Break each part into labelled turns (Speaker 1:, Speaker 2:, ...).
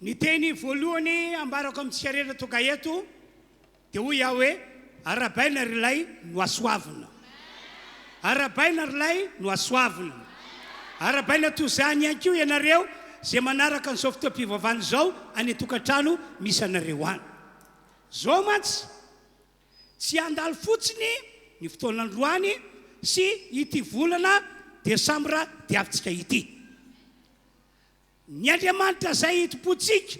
Speaker 1: Ny teny voalohany ambarako amintsika rehetra toka eto dia hoy aho hoe arabaina rilay no asoavina. Arabaina rilay no asoavina. Arabaina toy izany ihany koa ianareo izay manaraka an'izao fotoam-pivavahana izao any tokantrano misy anareo any. Zao mantsy tsy andalo fotsiny ny fotoan'androany sy ity volana décembre dia avintsika ity. Ny Andriamanitra izay itopontsika,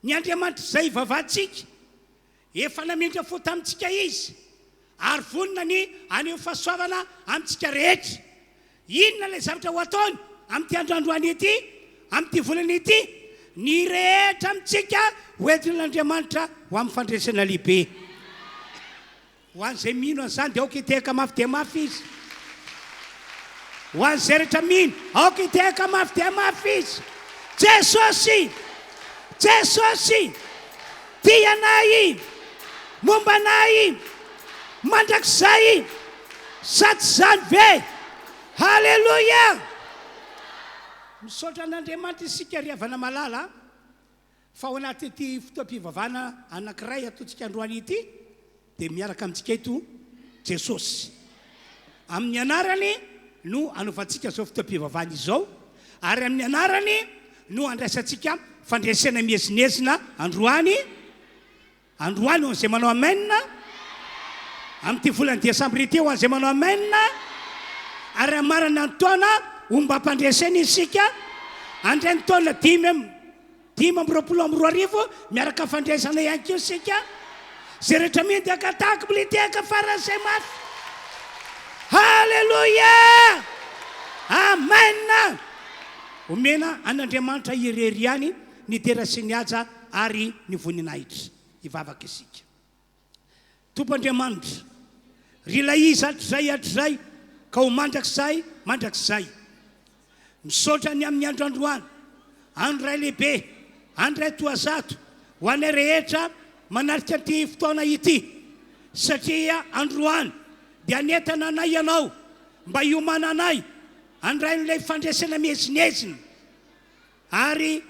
Speaker 1: ny Andriamanitra izay ivavahantsika, efa namindra fo tamintsika izy ary vonina ny aneho fahasoavana amintsika rehetra. Inona ilay zavatra ho ataony amin'ity androandroany ity, amin'ity volana ity? Ny rehetra amintsika hoentin'Andriamanitra ho amin'ny fandresena lehibe. Ho an'izay mino an'izany dia aoka hitehaka mafy dia mafy izy. Ho an'izay rehetra mino, aoka hitehaka mafy dia mafy izy. Jesosy, Jesosy, tia anay, momba anay, mandrakizay, sady izany ve? Halleluja! Misaotra an'Andriamanitra isika ry havana malala fa ao anaty ity fotoam-pivavahana anankiray ataontsika androany ity dia miaraka amintsika eto Jesosy. Amin'ny anarany no anaovantsika izao fotoam-pivavahana izao ary amin'ny anarany no andraisantsika fandresena miezinezina androany. Androany ho an'izay manao amen. Amin'ity volana décembre ity ho an'izay manao amen. Ary amarana ny taona omba ampandresena isika andray ny taona 5 miaraka fandresana ihany koa isika. Zay rehetra mino dia katahaka militehaka faran'izay mafy. Halleluja! Amen! Omena an'Andriamanitra irery ihany ny tera sy ny haja ary ny voninahitra hivavaka isika. Tompoandriamanitra, rilay izy hatrizay ka ho mandrakizay. Misaotra ny amin'ny androandroany, andray lehibe, andray toazato ho anay rehetra manarika an'ity fotoana ity, satria androany dia anetana anay ianao mba hiomana anay andray n'ilay fandresena miezinezina ary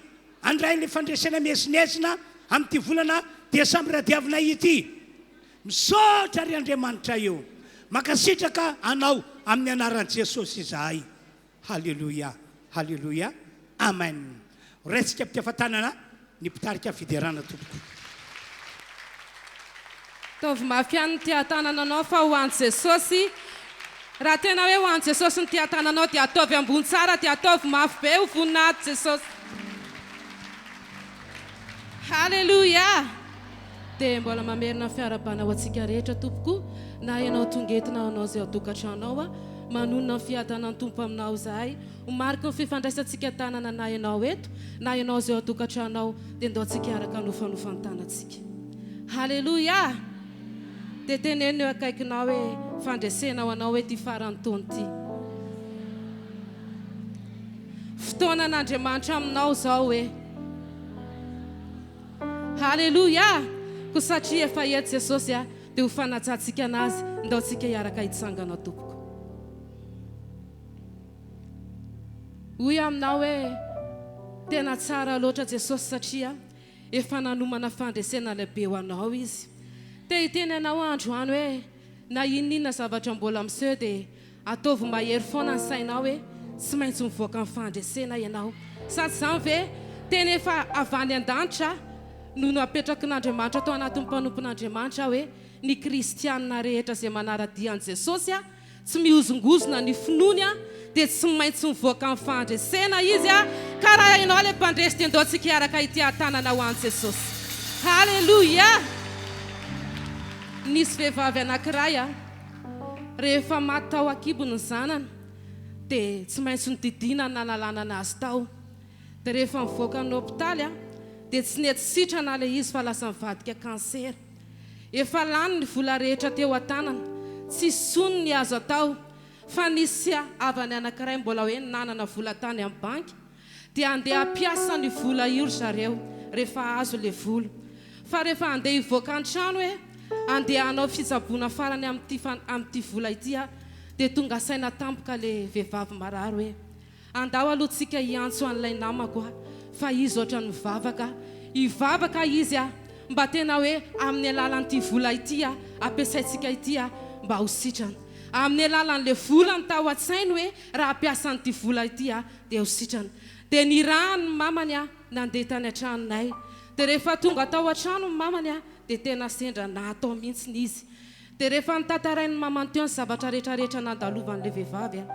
Speaker 1: andray n'ilay fandresena miezinezina amin'ity volana décembre diavinay ity. Misaotra ry Andriamanitra eo, makasitraka anao amin'ny anaran'i Jesosy izahay. Halleluja, halleluja, amen. Raisika mpitiafatanana ny mpitarika fiderana tompoko.
Speaker 2: Taovy mafy ihany ny tia-tanananao fa ho an'i Jesosy. Raha tena hoe ho an'i Jesosy ny tia-tananao dia ataovy ambony tsara, dia ataovy mafy be ho voninahitra Jesosy. Halleluja! Dia mbola mamerina fiarabana ho antsika rehetra tompoko, na ianao tongetina anao izay atokantranao manonona ny fiadanan'ny tompo aminao izahay, ho mariky ny fifandraisantsika tanana na ianao eto na ianao izay atokantranao dia ndao antsika araka nofanofan'ny tanantsika. Halleluja! Dia teneno eo akaikinao hoe fandresena ho anao hoe ty faran'ny taona ty. Fotoanan'Andriamanitra aminao izao hoe. Halleluja! Ko satria efa eto Jesosy dia ho fanatsantsika anazy, ndao antsika hiaraka hitsangana tompoko. Hoy aminao hoe tena tsara loatra Jesosy satria efa nanomana fandresena lehibe ho anao izy. Dia hiteny anao androany hoe na inona zavatra mbola miseho dia ataovy mahery foana ny sainao hoe tsy maintsy mivoaka ny fandresena ianao. Sady izany ve teny efa avany an-danitra no napetraka n'Andriamanitra atao anatin'ny mpanompon'Andriamanitra hoe ny kristianina rehetra izay manara-dian'i Jesosy tsy mihozongozona ny finoany dia tsy maintsy mivoaka ny fandresena izy ka raha ianao ilay mpandresy dia ndao antsika hiaraka ity tanana ho an'i Jesosy. Halleluja! Nisy vehivavy anankiray rehefa maty tao akibony ny zanany dia tsy maintsy nodidina nanalana anazy tao. Dia rehefa mivoaka ny hôpitaly dia tsy nety sitrana ilay izy fa lasa mivadika kansera. Efa lany ny vola rehetra teo an-tanana, tsy sony ny azo atao fa nisy avany anankiray mbola hoe nanana vola tany amin'ny banky dia andeha ampiasa ny vola io ry zareo rehefa azo ilay vola. Fa rehefa andeha hivoaka an-trano hoe andeha hanao fitsaboana farany amin'ity vola ity dia tonga saina tampoka ilay vehivavy marary hoe andao aloha tsika hiantso an'ilay namako fa izy ohatra ny vavaka ivavaka izy a mba tena hoe amin'ny alalan'ity vola ity a ampiasaitsika ity a mba ho sitrana amin'ny alalan'le vola ny tao an-tsainy hoe raha ampiasan'ity vola ity a dia ho sitrana dia ny rano ny mamany a nandeha tany an-tranonay dia rehefa tonga tao an-trano ny mamany a dia tena sendra natao mihitsy ny izy dia rehefa nitantarainy mamany teo ny zavatra rehetrarehetra nandalovan'le vehivavy a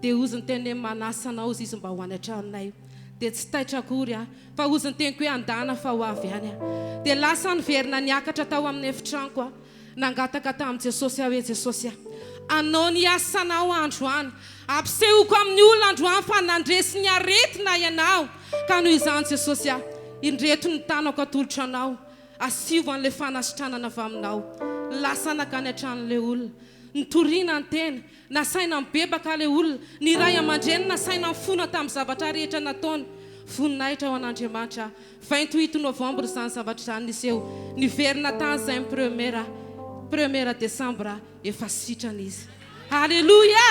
Speaker 2: dia ozy ny teny hoe manasanao izy mba ho any an-tranonay dia tsy taitra akory a fa ozy ny teniko hoe andana fa ho avy any a dia lasa nyverina niakatra tao amin'ny efitranko a nangataka tamin'i Jesosy hoe Jesosy a anao ny asanao androany ampisehoko amin'ny olona androany fa nandresy ny aretina ianao ka noho izany Jesosy a indreto ny tanako atolotra anao asivo an'le fanasitranana avy aminao lasa nakany an-tranon'le olona nitoriana ny tena nasaina mibebaka le olona ny ray aman-dreny nasaina mifona tamin'ny zavatra rehetra nataony voninahitra ao an'Andriamanitra 28 novembre izany zavatra izany niseho niverina tany izay ny première décembre efa sitrana izy halleluia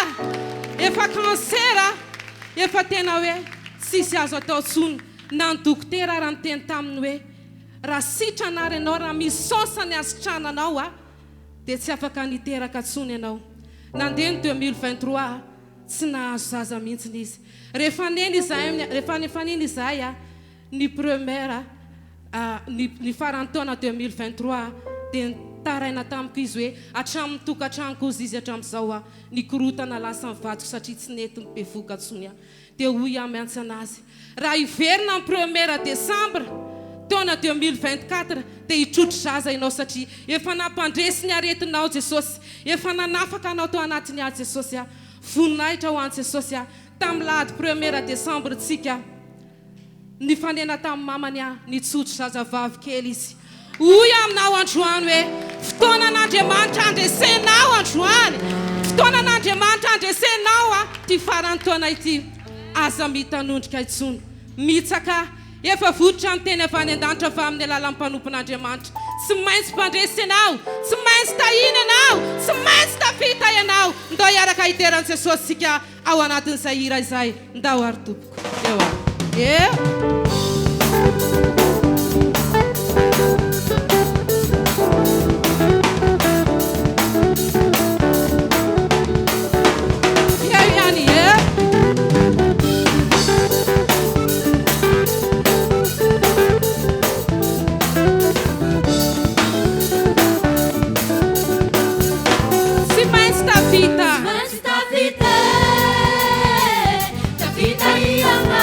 Speaker 2: efa kansera efa tena hoe tsisy azo atao tsony na ny dokotera raha niteny taminy hoe raha sitrana ianao raha misy saosany asitrananao a dia tsy afaka niteraka tsony ianao nandeha ny 2023 tsy nahazo zaza mihitsy izy rehefa neny izahay a ny première ny farany taona 2023 dia taraina tamiko izy hoe hatramin'ny tokantranoko izy hatramin'izao a nikorotana lasa mivadiko satria tsy nety ny bevoka tsony a dia hoy aho miantsa anazy raha hiverina ny première décembre taona 2024 dia hitrotro zaza ianao satria efa nampandresy ny aretinao Jesosy efa nanafaka anao tao anatiny ahy Jesosy a voninahitra ho an'i Jesosy a tamin'ny lahady première décembre tsika nifanena tamin'ny mamany a nitsotro zaza vavy kely izy hoy aminao androany hoe fotoanan'Andriamanitra andresenao androany fotoanan'Andriamanitra andresenao a ty farany taona ity aza mitanondrika itsony mitsaka efa vototra ny teny avy any an-danitra fa amin'ny alalan'ny mpanompon'Andriamanitra tsy maintsy mpandresy ianao tsy maintsy tahina ianao tsy maintsy tafita ianao ndao hiaraka hiteran'i Jesosy sika ao anatin'izay hira izay ndao ary tompoko eo
Speaker 3: Tafita ianga.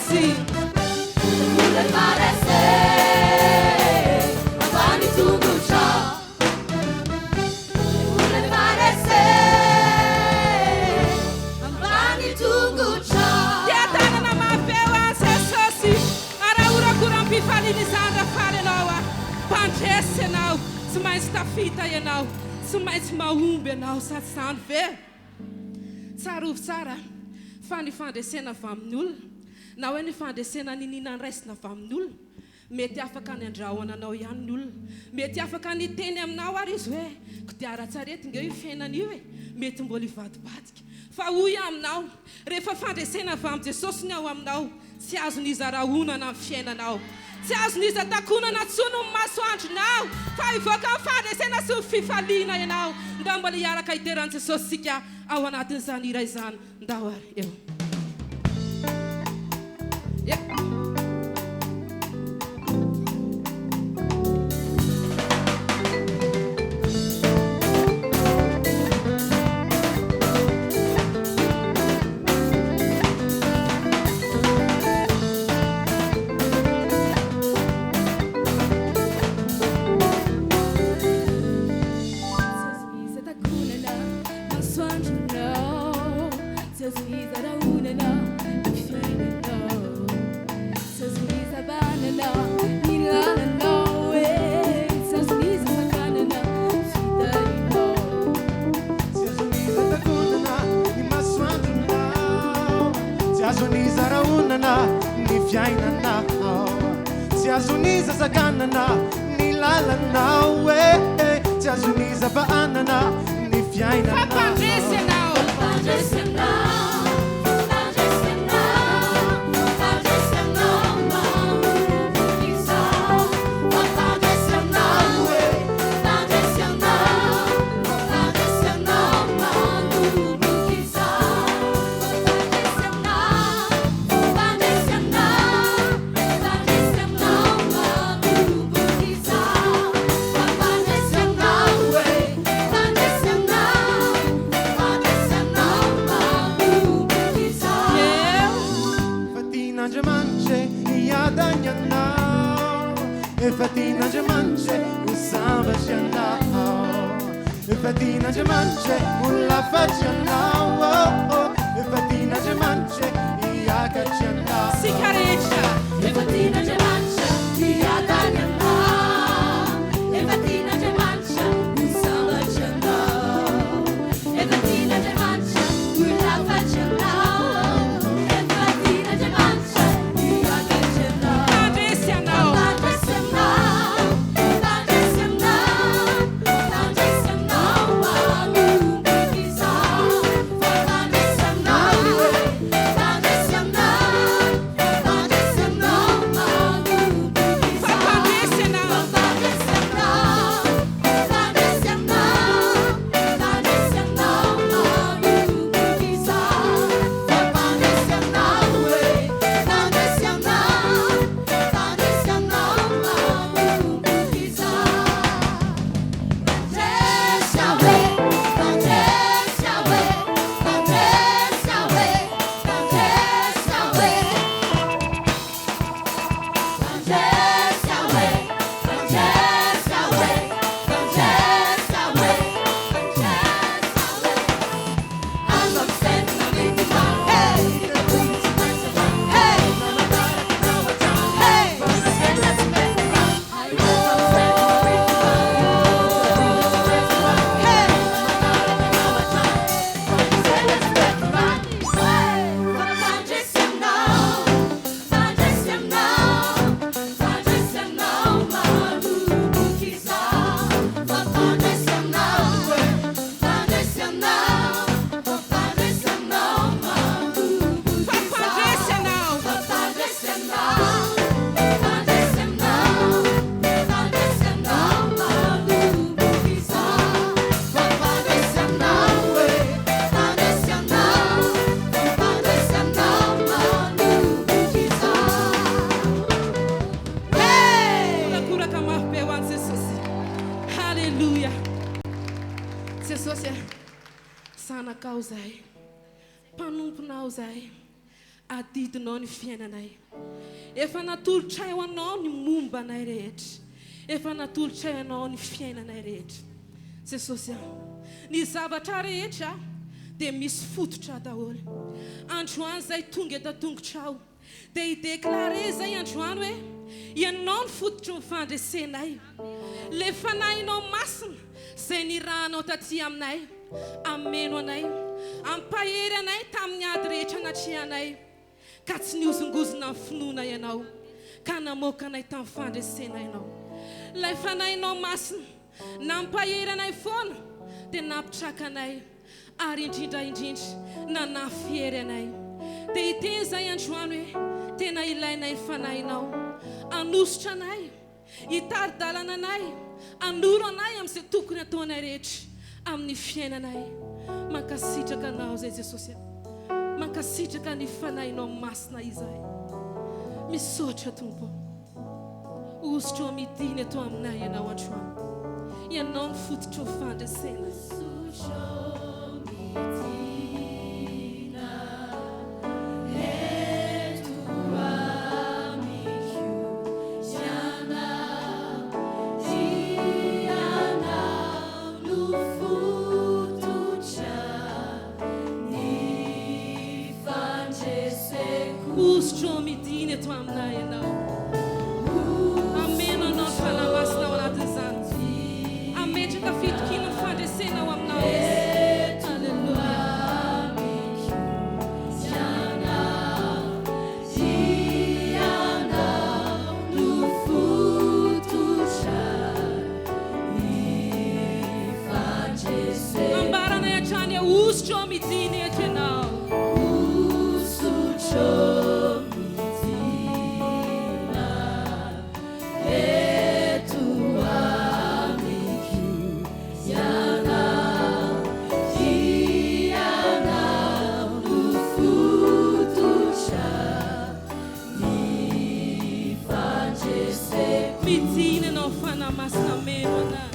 Speaker 2: Jesosy.
Speaker 3: Vuole fare se avanti tutto ciò. Vuole fare se avanti tutto ciò.
Speaker 2: Tiatana na mafewa Jesosy. Ara ura kurampi fali ni sandra fare nawa. Pantese now. Sumai stafita ye now. Sumai maumbe now satsan ve. Saruf sara. Fani fandesena famin'olona na hoe ny fandesena nininany raisina fa amin'olona mety afaka ny andrahoana anao ihany ny olona mety afaka ny teny aminao ary izy hoe kodiara-tsarety nge io fiainana io e mety mbola ivadibadika fa hoy aminao rehefa fandresena avy amin'ny Jesosy ny ao aminao tsy azon'izy arahonana amin'ny fiainanao tsy azon'izy atakonana tsono ny masoandronao fa ivoaka ny fandresena sy ny fifaliana ianao mba mbola hiaraka hiteran'i Jesosy sika ao anatin'izany iray izany ndao ary eo. adidinao ny fiainanay. Efa natolotra eo anao ny mombanay rehetra. Efa natolotra eo anao ny fiainanay rehetra. Jesosy ny zavatra rehetra dia misy fototra daholo. Androany zay tonga eto tongotrao dia hidéclare zay androany hoe ianao ny fototra ny fandresenay. Le fanahinao masina zay nirahanao taty aminay, ameno anay, ampahery anay tamin'ny ady rehetra natrehanay, ka tsy niozongozona ny finoana ianao, ka namoaka anay tamin'ny fandresena ianao. Ilay fanahinao masina nampahery anay foana dia nampitraka anay, ary indrindra nanafihery anay. Dia hiteny zay androany hoe tena ilainay fanahinao, anositra anay, hitari-dalana anay, anoro anay amin'izay tokony ataonay rehetra amin'ny fiainanay. Mankasitraka anao zay Jesosy, mankasitraka ny fanahinao masina izay. Misaotra Tompo, ositra eo midiny eto aminay ianao androany. Ianao ny fototra ny fandresena. Ositra eo midiny eto aminay ianao. Ameno anao ny fanahy masina ao anatin'izany. Ametraka fitokina ny fandresena ao aminao izy. Ambaranay hatrany ositra eo midiny eto ianao. Midiny anao fanahy masina meno anay.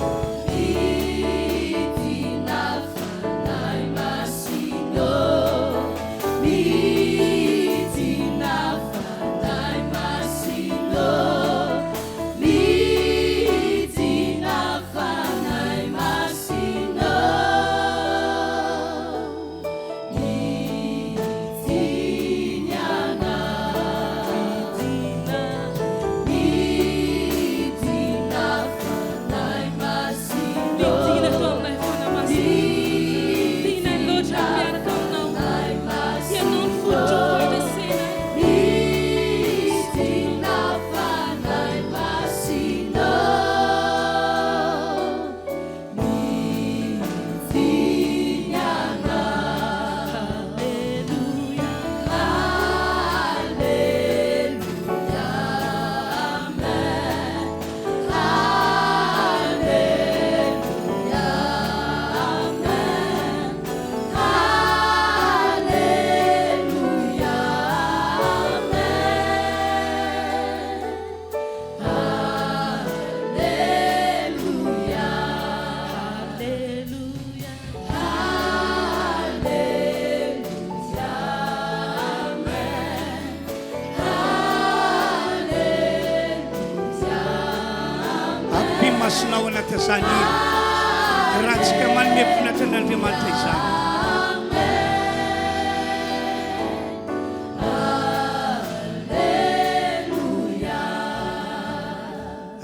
Speaker 1: Masinao anaty izany rahantsika manome finatran'Andriamanitra izany.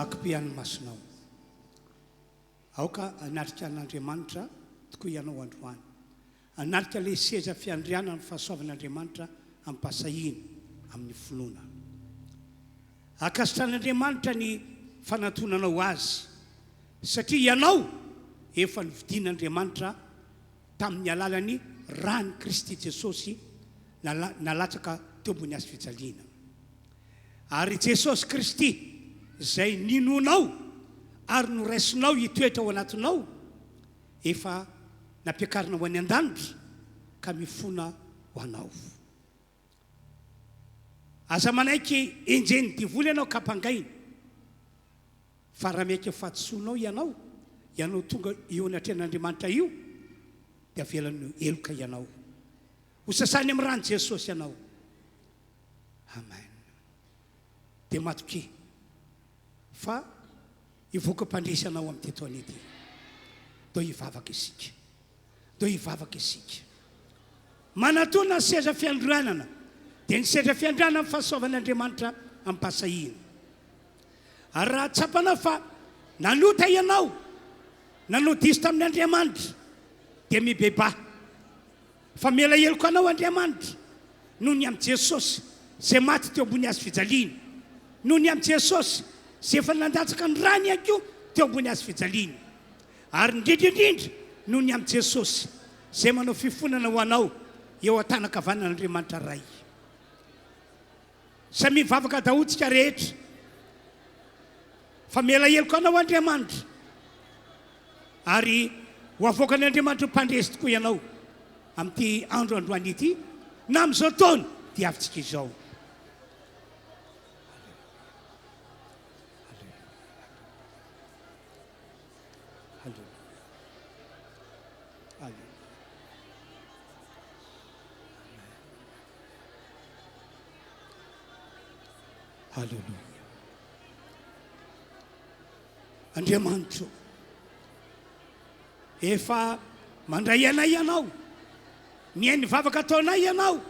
Speaker 1: Akpian'ny masinao. Aoka anatrika an'Andriamanitra tokoa ianao androany. Anatrika ilay seza fiandriana ny fahasoavan'Andriamanitra ampasahina amin'ny finoana. Akasitran'Andriamanitra ny fanatonanao azy, satria ianao efa nividin'Andriamanitra tamin'ny alalany rany Kristy Jesosy nalatsaka teo ambony hazo fijaliana. Ary Jesosy Kristy zay ninonao ary noraisinao hitoetra ao anatinao efa nampiakarina ho any an-danitra ka mifona ho anao. Aza manaiky enjeny divoly ianao kapangaina, fa raha maiky fatsoanao ianao tonga eo anatrehan'Andriamanitra io dia avelany eloka ianao. Ho sasany amin'ny rano Jesosy ianao. amen. Dia matoky fa ivoaka mpandrisanao amin'ny tetoany ity. Dao hivavaka isika, dao hivavaka isika. Manatona ny seza fiandrianana, dia ny seza fiandrianana amin'ny fahasoavan'Andriamanitra amin'ny mpasahina. Ary raha tsapanao fa nanota ianao, nanodiso tamin'Andriamanitra, dia mibeba. Fa mela heloko anao Andriamanitra, noho ny amin'ny Jesosy izay maty teo ambony hazo fijaliana, noho ny amin'ny Jesosy izay efa nandatsaka ny rany ihany koa teo ambony hazo fijaliana. Ary indrindraindrindra noho ny amin'ny Jesosy izay manao fifonana ho anao eo an-tanakavanan'Andriamanitra ray. Samy mivavaka dahotsika rehetra, fa mela heloko anao Andriamanitra, ary ho avoakan'Andriamanitra mpandresy tokoa ianao amin'ity andro androany ity, na amin'izao taona dia avintsika izao. Halleluja. Andriamanitra, efa mandray anay ianao, mihainy vavaka ataonay ianao,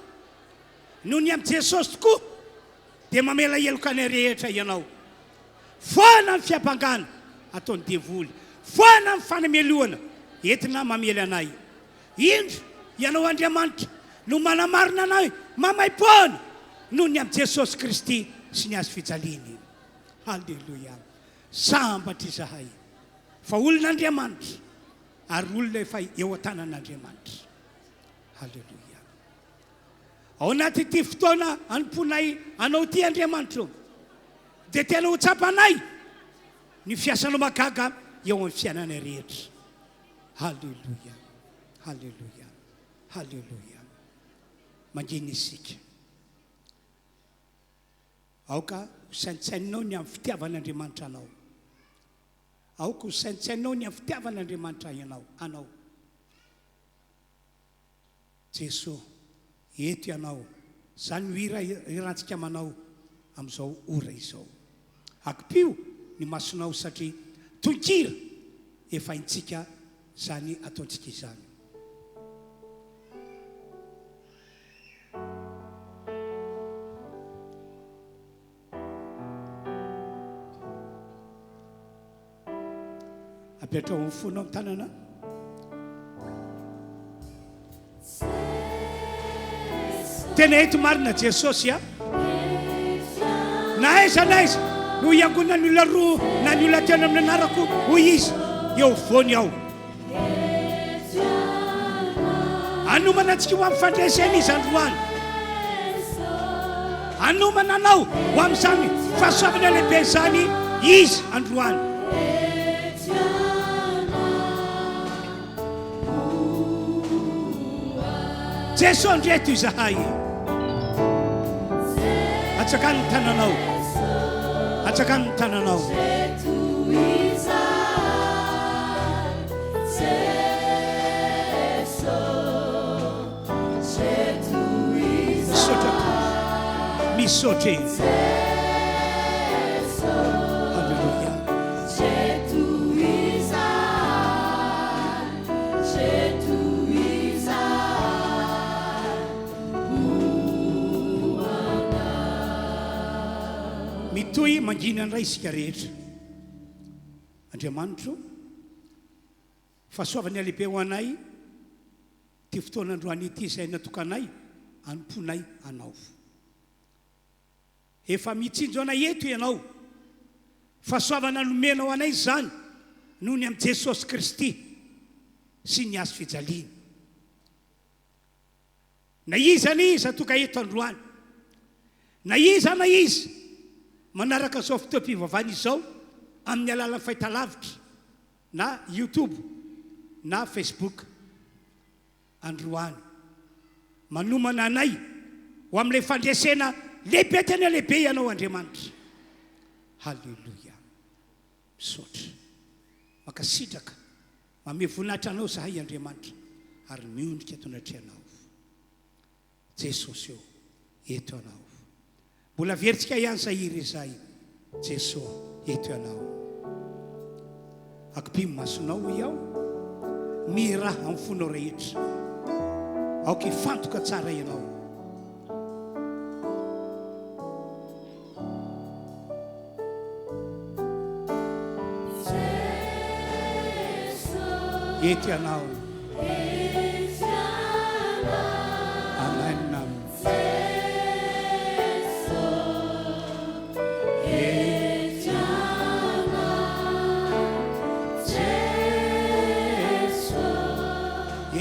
Speaker 1: noho ny amin'ny Jesosy tokoa, dia mamela heloko anay rehetra ianao. Foana ny fiampangana ataony devoly, foana ny fanameloana entina mamely anay. Indro ianao Andriamanitra no manamarina anay mamaim-poana noho ny amin'ny Jesosy Kristy sy ny azo fijaliany. Halleluja. Sambatra izahay fa olon'Andriamanitra ary olona efa eo an-tanan'Andriamanitra. Halleluja. Ao anaty ity fotoana anomponay anao ity Andriamanitra, dia tena ho tsapanay ny fiasanao magaga eo amin'ny fiainanay rehetra. Halleluja. Halleluja. Halleluja. Mangina isika. Aoka ho saintsainao ny amin'ny fitiavan'Andriamanitra anao. Aoka ho saintsainao ny amin'ny fitiavan'Andriamanitra anao. Jesosy, eto ianao, izany ho hira irantsika manao amin'izao ora izao. Akipio ny masonao satria tonkira efa haintsika izany ataontsika izany. Apetrao amin'ny fonao amin'ny tanana. Tena eto marina Jesosy a. Na aiza no iangona ny olona roa na ny olona tena amin'ny anarako hoy izy eo voany ao. Anomana antsika ho amin'ny fandresena izy androany. Anomana anao ho amin'izany fahasoavana lehibe izany izy androany. Jesosy ndreto izahay. Atsakany ny tananao. Atsakany ny tananao. Misotra. Halleluja. Mitohy mangina ny ray isika rehetra. Andriamanitra, fahasoavany lehibe ho anay ty fotoana androany ity izay natokanay anomponay anao. Efa mitsinjo anay eto ianao, fahasoavana nomenao anay izany noho ny amin'ny Jesosy Kristy sy ny azo fijaliana. Na iza na iza toka eto androany, na iza manaraka izao fotoam-pivavahana izao amin'ny alalan'ny fahitalavitra na YouTube na Facebook, androany manomana anay ho amin'ilay fandresena lehibe tena lehibe ianao Andriamanitra. Halleluja. Misaotra, makasitraka, mame voninahitra anao zahay Andriamanitra, ary miondrika eto anatrehanao. Jesosy eo, eto anao. mbola veritsika ihany sahiry izay Jesosy eto ianao akipimo masonao iaho miraha amin'ny fonao rehetra aoka ifantoka tsara ianao eto ianao amen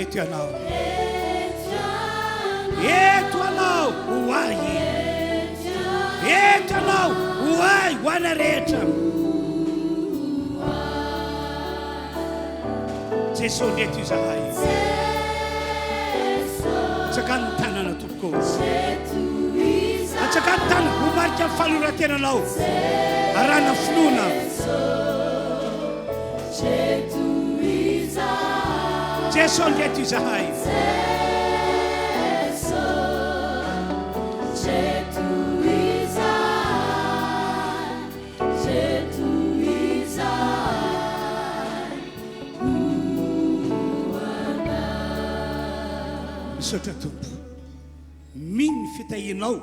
Speaker 1: eto ianao uai eto ianao uai hoana rehetra Jesosy ndeto izahay atsakany ny tanana tompoko atsakany tanana homarika amin'ny fahaloran-tenanao arana finoana Jesosy ndeto izahay misaotra tompo mino ny fitahinao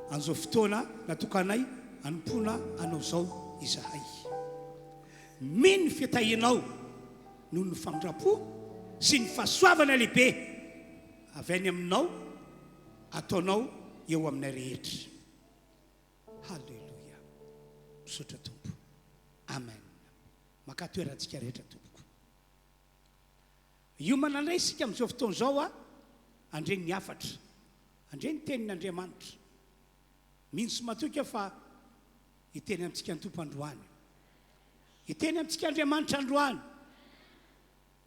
Speaker 1: an'izao fotoana natokanay anompona anao zao izahay mino ny fitahinao noho ny famindrapo sy ny fahasoavana lehibe avy any aminao ataonao eo aminay rehetra halleluia misaotra tompo amen maka toerantsika rehetra tompoko io manandray isika amin'izao fotoana zao a andreny ny afatra andreny ny tenin'Andriamanitra mino sy matoka fa hiteny amintsika ny tompo androany hiteny amintsika Andriamanitra androany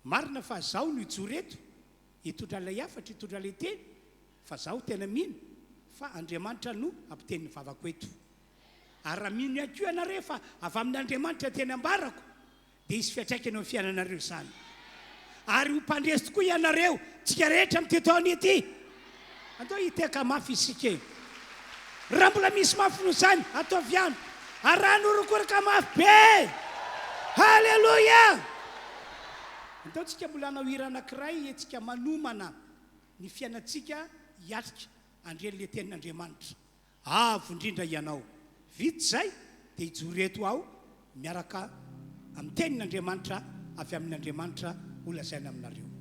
Speaker 1: marina fa zaho no hijoro eto hitondra ilay afatra hitondra ilay teny fa zaho tena mino fa Andriamanitra no ampiteny ny vavako eto ary raha mino ihany koa ianareo fa avy amin'Andriamanitra teny ambarako dia izy fiantraikany amin'ny fiainanareo izany ary ho mpandresy tokoa ianareo tsika rehetra amin'ity taona ity andao hiteka mafy isika raha mbola misy mafy noho izany ataovy ihany ary raha norokoraka mafy be halleluia andao tsika mbola hanao hira anankiray tsika manomana ny fiainatsika hiatrika andreny le tenin'Andriamanitra avo indrindra ianao vitsy zay dia hijoro eto aho miaraka amin'ny tenin'Andriamanitra avy amin'Andriamanitra olazaina aminareo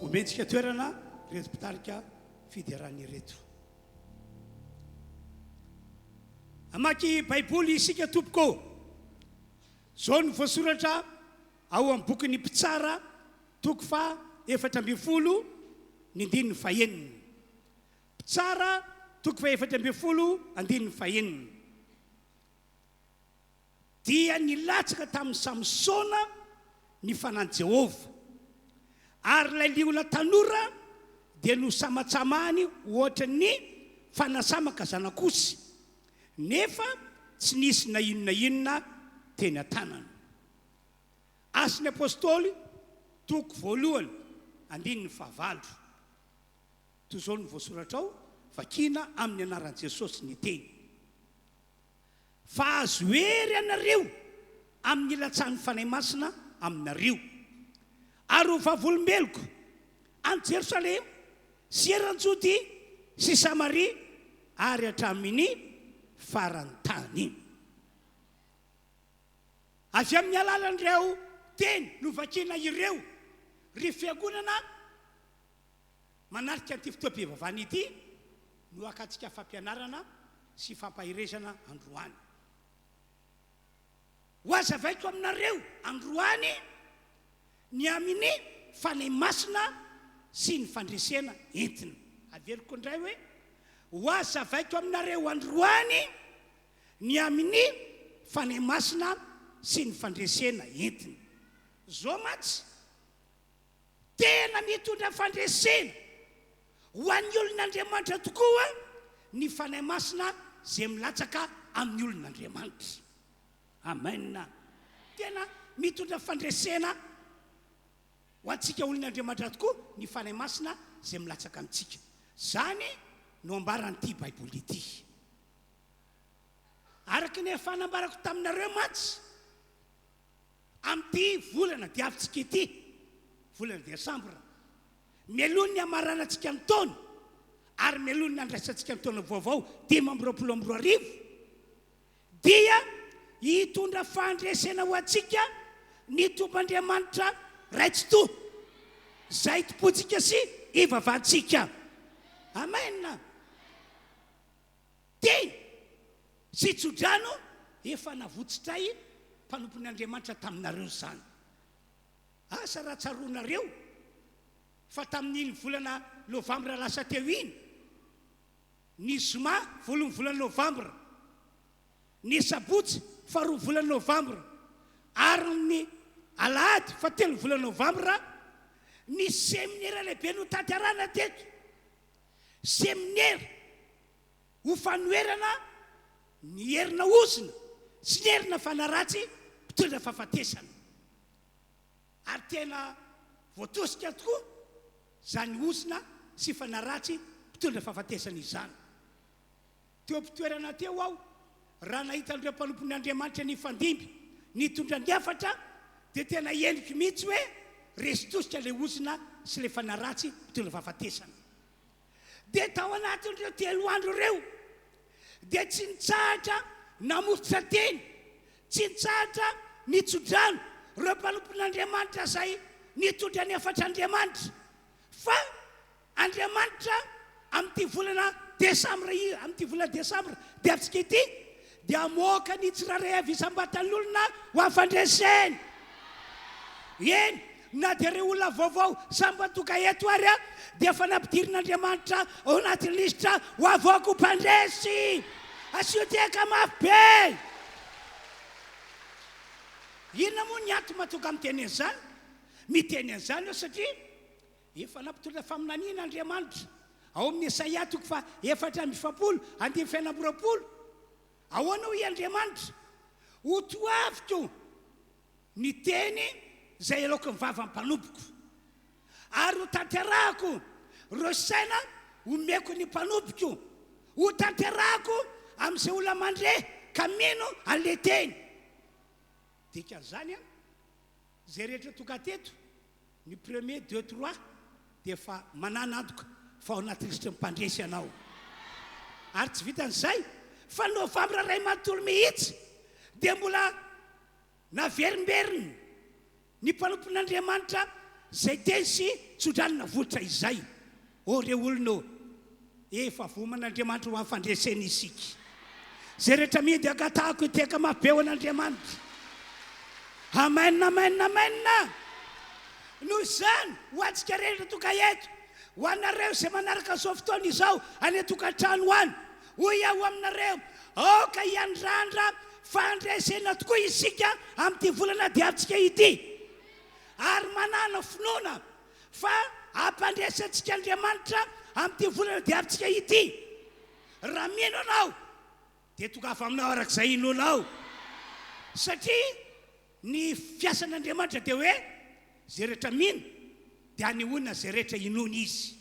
Speaker 1: omentsika toerana reto mpitarika fidiarany reto. Amaky baiboly isika tompoko. Zao ny voasoratra ao amin'ny bokin'ny mpitsara toko fa 7 ny andininy faheniny. Mpitsara toko fa 7 andininy faheniny. Dia nilatsaka tamin'ny Samsona ny fanany Jehova. Ary ilay liona tanora dia no samatsamany ohatra ny fanasamaka zanakosy. Nefa tsy nisy na inona teny an-tanany. Asin'ny apôstôly toko 2 andininy 9. Toy izao ny voasoratra ao, vakina amin'ny anaran'i Jesosy ny teny. Fa azo hery anareo amin'ny ilatsan'ny fanahy masina aminareo. Ary ho vavolombeloko any Jerosalema sy eran-jody sy Samaria ary hatramin'ny farantany. Avy amin'ny alalan'ireo teny no vakina ireo ry fiangonana manarika an'ity fotoam-pivavahana ity no akatsika fampianarana sy fampahirezana androany. Ho azavaiko aminareo androany ny amin'ny fanahy masina sy ny fandresena entina. Averiko indray hoe ho azavaiko aminareo androany ny amin'ny fanahy masina sy ny fandresena entina. Zao matsy tena mitondra fandresena ho an'ny olon'Andriamanitra tokoa ny fanahy masina zay milatsaka amin'ny olon'Andriamanitra. Amen. Tena mitondra fandresena ho antsika olon'Andriamanitra tokoa ny fanahy masina zay milatsaka amintsika. Zany no ambaran'ity baiboly ity. Araka ny fanambarako taminareo matsy amin'ity volana diavintsika ity, volana décembre, mialohan'ny ny amaranantsika ny taona ary mialohan'ny ny andraisantsika ny taona vaovao 2024 dia hitondra fandresena ho antsika ny tompandriamanitra raitsyto zay topontsika sy ivavahantsika. Amen. Teny sy tsodrano efa navotsitray mpanompon'Andriamanitra taminareo zany. Asa raha tsaroanareo fa tamin'iny volana novambra lasa teo iny, ny zoma voalohany volana novambra, ny sabotsy 2 volana novambra, ary ny alahady 3 volana novambra, ny seminaire lehibe no tanterana teto. Seminaire ho fanoerana ny herina ozina sy ny herina fanaratsy mpitondra fahafatesana. Ary tena voatosika tokoa zany ozina sy fanaratsy mpitondra fahafatesana izany. Teo mpitoerana teo aho raha nahita an'ireo mpanompon'Andriamanitra ny fandimby ny tondra ny afatra dia tena endriko mihitsy hoe resy tosika le ozina sy le fanaratsy mpitondra fahafatesana. Dia tao anatin'ireo 3 andro ireo dia tsy nitsahatra namofotra teny, tsy nitsahatra nitsodrano ireo mpanompon'Andriamanitra zay nitondra ny afatr'Andriamanitra. Fa Andriamanitra amin'ity volana décembre, amin'ity volana décembre dia avitsika ity dia amoaka ny tsiraray avy isam-batan'olona ho afandreseny. Eny na dia ireo olona vaovao sambatoka eto ary dia efa nampidirin'Andriamanitra ao anaty lisitra ho avoako mpandresy. Asioteka mafy be. Inona moa ny ato matoka miteny an'izany? Miteny an'izany eo satria efa nampitondra faminaniana Andriamanitra ao amin'ny Esaia toko fa 4:7 andiny 20. Ahoana hoy Andriamanitra? Ho toaviko ny teny zay elaoko ny vavam-panompoko, ary ho tanterahako reo saina omeko ny mpanompoko, ho tanterahako amin'izay olona mandre ka mino an'le teny. Dikan'izany zay rehetra tonga teto ny 1er 2 3 dia efa mananantoka fa ao anaty lisitra mpandresy anao. Ary tsy vitan'izay fa novambra ray manontolo mihitsy dia mbola naverimberiny ny mpanompon'Andriamanitra zay teny sy tsodranina votra izay reo olona efa voman'Andriamanitra ho am'fandresena isika zay rehetra midy agatahako iteka mabe ho an'Andriamanitra. Amen, amen, amen. Noho izany ho antsika rehetra toka eto, ho anareo izay manaraka izao fotoana izao any tokantrano any, hoy aho aminareo, aoka hiandrandra fandresena tokoa isika amin'ity volana diavintsika ity, ary manana finoana fa ampandresantsika Andriamanitra amin'ity volana diavintsika ity. Raha mino anao dia tokafa aminao arak'izay inonao, satria ny fiasan'Andriamanitra dia hoe zay rehetra mino dia hanehonina zay rehetra inona izy.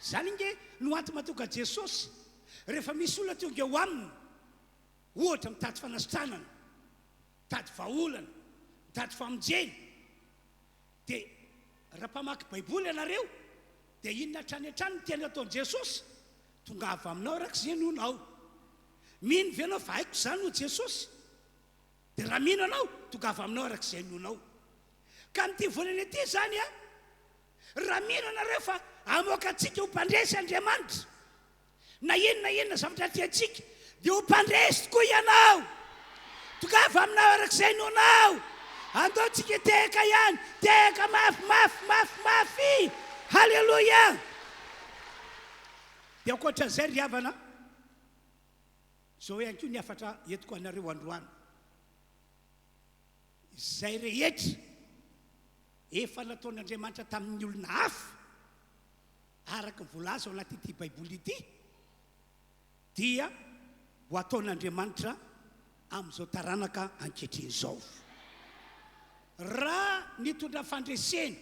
Speaker 1: Zany nge no antony mahatonga Jesosy rehefa misy olona tonga eo aminy, ohatra mitady fanasitranana, mitady vahaolana, mitady famonjena, dia raha mpamaky baiboly ianareo dia inona hatrany hatrany ny teny ataon'i Jesosy, tonga avy aminao arak'izay nonao. Mino ve anao fa haiko zany ho Jesosy, dia raha mino anao tonga avy aminao arak'izay nonao. Ka amin'ity volana ity zany raha mino anareo fa amoaka antsika ho mpandresy Andriamanitra, na inona zavatra tiantsika dia ho mpandresy tokoa ianao, tonga avy aminao arak'izay nonao. Andaontsika teka ihany, teka mafy. Halleluja. Dia ankoatran'izay ry havana, zao ihany koa ny afatra entiko anareo androany, izay rehetra efa nataon'Andriamanitra tamin'ny olona hafa araka voalaza ao anatyity baiboly ity, dia ho ataon'Andriamanitra amin'izao taranaka ankehitriny izao. Raha nitondra fandresena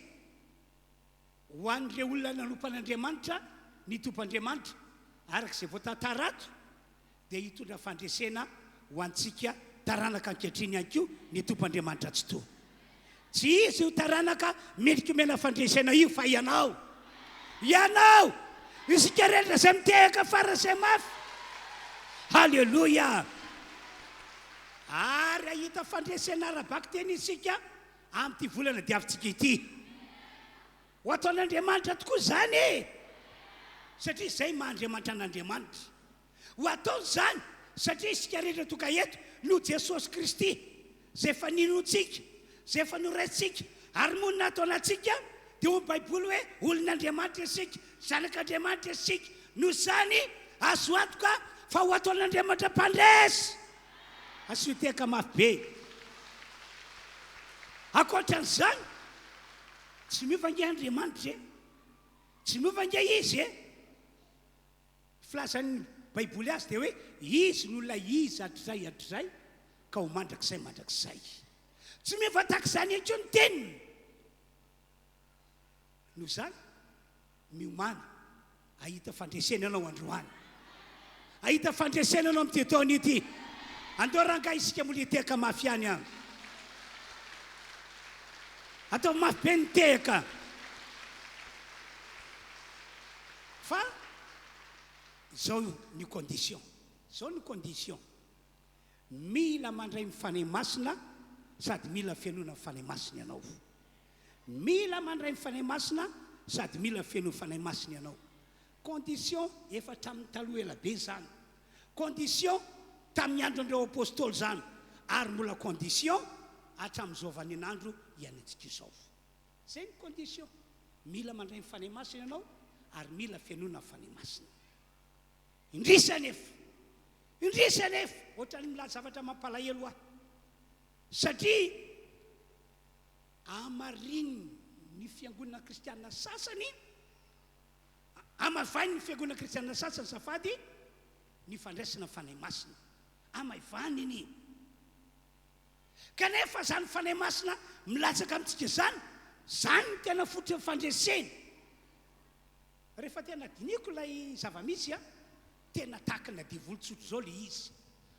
Speaker 1: ho an'ireo olona nanompan'Andriamanitra, ny tomp'Andriamanitra arak'izay voatantarato, dia hitondra fandresena ho antsika taranaka ankehitriny ihany koa ny tomp'Andriamanitra tsy toa. Tsy izy io taranaka mendrika mena fandresena io fa ianao isika rehetra izay mitehaka fara izay mafy. Halleluja. Ary ahita fandresena arabaky teny isika amin'ity volana diavintsika ity. Ho ataon'Andriamanitra tokoa zany, satria izay maha-Andriamanitra an'Andriamanitra. Ho ataony zany satria isika rehetra toka eto no Jesosy Kristy zay efa ninontsika, zay efa noraintsika ary monina atao anatsika, dia ho baiboly hoe olon'Andriamanitra isika, zanak'Andriamanitra isika. Noho izany azo antoka fa ho ataon'Andriamanitra mpandresy. Asio teka mafy be. Ankoatran'izany tsy miova nge Andriamanitra tsy miova nge izy filazan'ny baiboly azy dia hoe izy n'olona izy hatrizay ka ho mandrakizay. Tsy miova tak'izany ihany koa ny teniny. Noho izany miomana ahita fandresena anao androany, ahita fandresena anao amin'ity taona ity. Andao ranga isika mbola hiteka mafy ihany any, atao mafy be ny teka. Fa zao ny condition, mila mandray mifanahy masina sady mila fianoana mifanahy masina ianao. Mila mandray mifanahy masina sady mila fianoana mifanahy masina ianao. Condition efa tamin'ny taloha ela be zany, condition tamin'ny andron'ireo apôstôly zany, ary mbola condition hatramin'izao vaninandro ianantsika izao. Zay ny condition, mila mandray mifanahy masina ianao ary mila fianoana mifanahy masina. Indrisana efa ohatrany milaza zavatra mampalahelo aho, satria amariny ny fiangonana kristianina sasany, amavany ny fiangonana kristianina sasany safady ny fandraisana mifanahy masina, amavany iny. Kanefa zany mifanahy masina milatsaka amintsika zany ny tena fototra fandresena. Rehefa tena diniko ilay zavamisy tena takana devolontsotro zao le izy,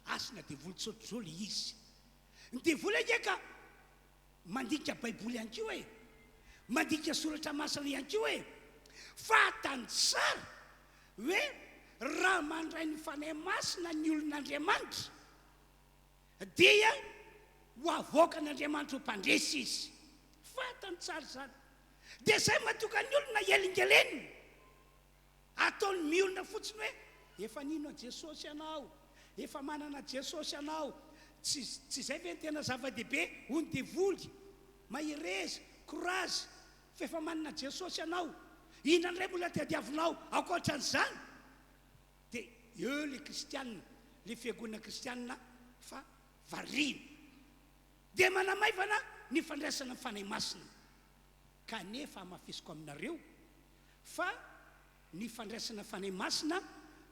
Speaker 1: asina devolontsotro zao le izy. Ny devoly eka mandika baiboly ihany koa mandika soratra masina ihany koa fatany tsara hoe raha mandray ny fanahy masina ny olon'Andriamanitra dia ho avoakan'Andriamanitra ho mpandresy izy. Fatany tsara zany. dia zay matoka ny olona elingeleny ataony miolona fotsiny hoe efa nino a Jesosy ianao, efa manana Jesosy ianao, tsy zay ve ny tena zava-dehibe hony devoly mahireza courage fa efa manana Jesosy ianao, inona ndray mbola tadiavinao ankoatran'izany. dia eo le kristianina, le fiangonana kristianina fa variana dia manamaivana ny fandraisana fanahy masina. Kanefa amafisiko aminareo fa ny fandraisana fanahy masina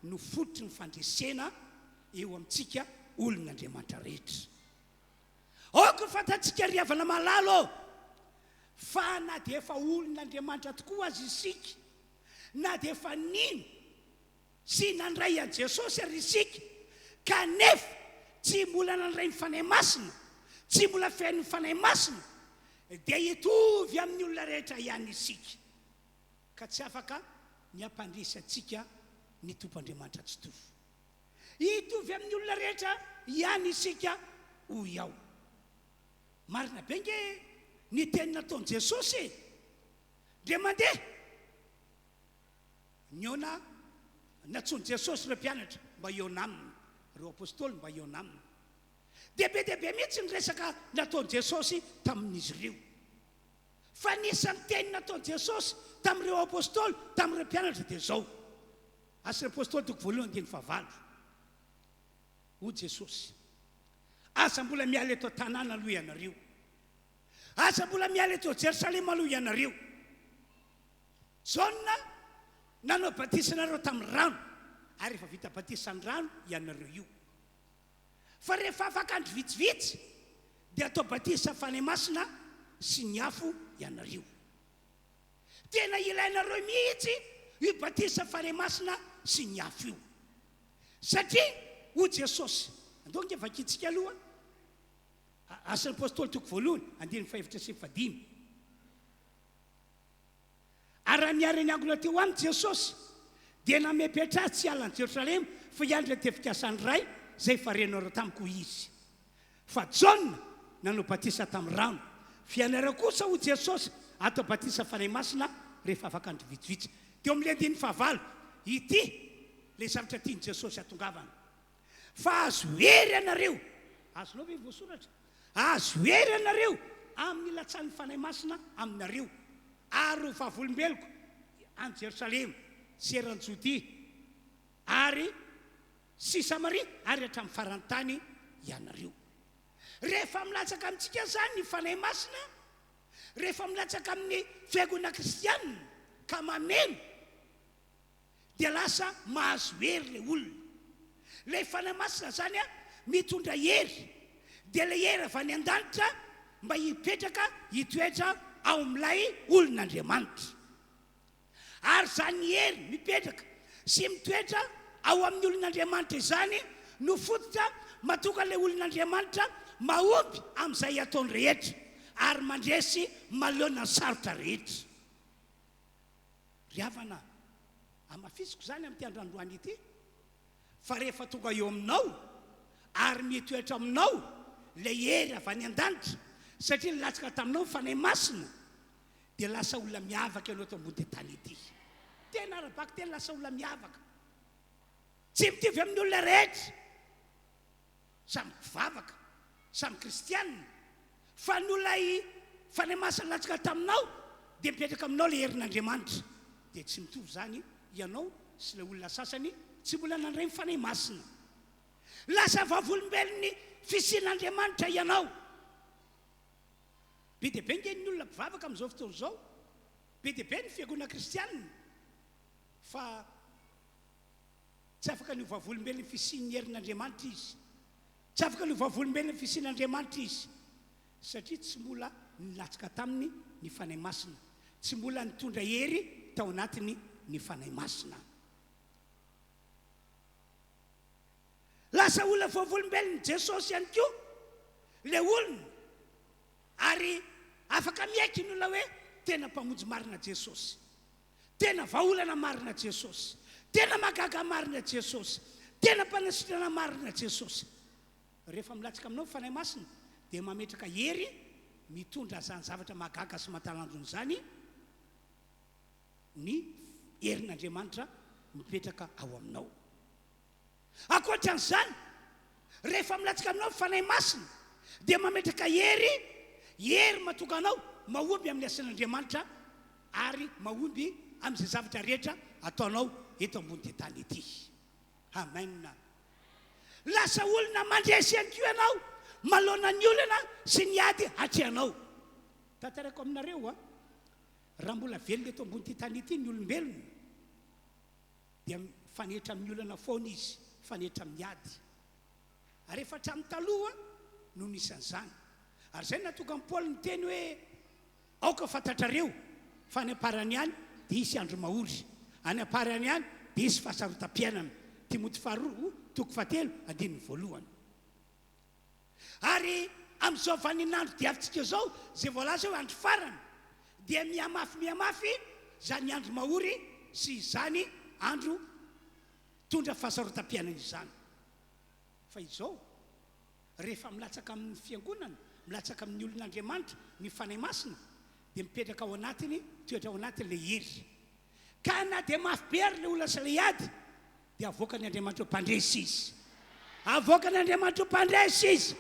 Speaker 1: no fototry ny fandresena eo amintsika olon'Andriamanitra rehetra. Oko fantatsika riavana malalo fa na dia efa olon'Andriamanitra tokoa azy isika, na dia efa nino sy nandray an Jesosy ary isika, kanefa tsy mbola nandray ny fanahy masina, tsy mbola fihain'ny fanahy masina, dia hitovy amin'ny olona rehetra ihany isika, ka tsy afaka ny ampandrisy atsika ny tompandriamanitra tsy tovy. Hitovy amin'ny olona rehetra ihany isika ho iaho. Marina be nge ny teny nataon'i Jesosy dia mandeha niona natsony Jesosy ireo mpianatra mba iona aminy, ireo apôstôly mba iona aminy. Dia be mihitsy ny resaka nataon'i Jesosy tamin'izy ireo. Fa nisan'ny teny nataon'i Jesosy tamin'ireo apôstôly, tamin'ireo mpianatra dia zao. Asy apôstôly toko voalohany dia ny fahavalo. O Jesosy, asa mbola miala eto tanàna aloha ianareo, asa mbola miala eto Jerosalema aloha ianareo. Jauna nanao batisanareo tamin'ny rano, ary rehefa vita batisan'ny rano ianareo io. Fa rehefa afaka andro vitsivitsy dia atao batisa fanahy masina sy ny afo ianareo. Tena ilainareo mihitsy io batisa fanahy masina sy ny afo io, satria o Jesosy andonge vakitsika aloha asan'ny apôstôly toko voalohany andiny faefatra sy fadimy. Ary raha miara ny angona teo aminy Jesosy dia namepetra tsy ala ny Jerosalema fa iandry tefikasany ray zay farenareo tamiko izy. Fa Jauna nanao batisa tamin'ny rano, fianareo kosa o Jesosy atao batisa fanahy masina rehefa afaka andro vitsivitsy. Teo amin'ny andiny fahavalo ity le zavatra tiany Jesosy atongavana. Fa azo hery ianareo, azonao ve voasoratra? Azo hery ianareo amin'ny latsan'ny fanahy masina aminareo, ary ho vavolombeloko any Jerosalema sy eran'ny Jodia ary sy Samaria ary hatramin'ny farantany ianareo. Rehefa milatsaka amintsika zany ny fanahy masina, rehefa milatsaka amin'ny fiangonana kristianina ka mameno, dia lasa mahazo hery le olona. Le fanahy masina zany a mitondra hery, dia le hery avy any an-danitra mba hipetraka hitoetra ao amin'ilay olon'Andriamanitra. Ary zany hery mipetraka sy mitoetra ao amin'ny olon'Andriamanitra izany no fototra matonga le olon'Andriamanitra mahomby amin'izay ataony rehetra ary mandresy maleona ny sarotra rehetra. Ry havana, amafisiko zany amin'ity androandroany ity, fa rehefa tonga eo aminao ary mitoetra aminao le hery avy any an-danitra, satria nilatsaka taminao fanahy masina, dia lasa olona miavaka ianao eto ambony tany ity. Tena arabaky tena lasa olona miavaka, tsy mitovy amin'ny olona rehetra, samy vavaka, samy kristianina, fa nolay fanahy masina latsaka taminao dia mipetraka aminao le herin'Andriamanitra. Dia tsy mitovy zany ianao sy le olona sasany tsy mbola nandray ny fanahy masina. Lasa vavolombelon'ny fisian'Andriamanitra ianao. Be dia be nge ny olona mpivavaka amin'izao fotoana izao, be dia be ny fiangonana kristianina, fa tsy afaka ny vavolombelon'ny fisian'ny herin'Andriamanitra izy, tsy afaka ny vavolombelon'ny fisian'Andriamanitra izy, satria tsy mbola nilatsaka taminy ny fanahy masina, tsy mbola nitondra hery tao anatiny ny fanahy masina. Lasa olona vavolombelon'ny Jesosy ihany koa le olona, ary afaka miaiky ny olona hoe tena mpamonjy marina Jesosy, tena vaolana marina Jesosy, tena magaga marina Jesosy, tena mpanasitrana marina Jesosy. Rehefa milatsaka aminao fanahy masina dia mametraka hery mitondra zany zavatra magaga sy matalanjony zany ny herin'Andriamanitra mipetraka ao aminao. Ankoatran'izany, rehefa milatsaka aminao fanahy masina dia mametraka hery matonga anao mahomby amin'ny asan'Andriamanitra ary mahomby amin'izay zavatra rehetra ataonao eto ambony tany ety. Amen. Lasa olona mandresy ihany koa ianao malona ny olona sy ny ady hatreanao. Tantarako aminareo raha mbola velona eto ambony tany ety ny olombelona dia fanetra amin'ny olana foana izy, fanetra amin'ny ady. Ary rehefa hatramin'ny taloha no nisan'izany. Ary zay natonga ny Paoly ny teny hoe aoka fantatrareo fa any amparany ihany dia hisy andro mahory, any amparany ihany dia hisy fahasarotam-piainana. Timoty 2:7. Ary amin'izao vaninandro diavintsika zao zay voalaza hoe andro farany dia miamafy zany andro mahory sy zany andro tondra fahasarotam-piainana izany. Fa izao rehefa milatsaka amin'ny fiangonana, milatsaka amin'ny olon'Andriamanitra ny fanahy masina dia mipetraka ao anatiny, toetra ao anatiny ilay hery. Ka na dia mafy be ary ilay olona sy ilay ady dia avoaka ny Andriamanitra mpandresy izy. Avoaka ny Andriamanitra mpandresy izy.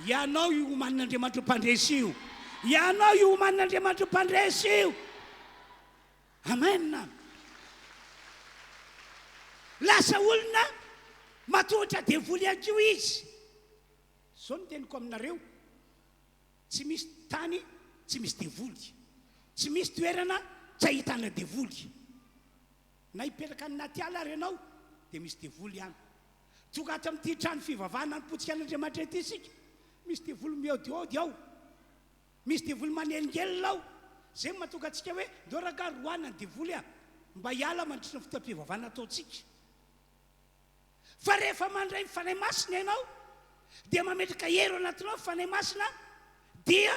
Speaker 1: Ianao io omanin'Andriamanitra mpandresy io. Ianao io omanin'Andriamanitra mpandresy io. Amen. Lasa olona matohatra devoly ihany koa izy. Zao no teniko aminareo, tsy misy tany tsy misy devoly, tsy misy toerana tsy ahitana devoly. Na hipetraka anaty ala ary ianao dia misy devoly ihany. Tonga ato amin'ity trano fivavahana nypotsikan'Andriamanitra ity isika, misy devoly miaodiaody ao, misy devoly manelingelina ao. Zay mahatonga antsika hoe ndao raga roana ny devoly mba hiala mandritra ny fotoam-pivavahana ataontsika. Fa rehefa mandray fanahy masina ianao dia mametraka hery anatinao fanahy masina dia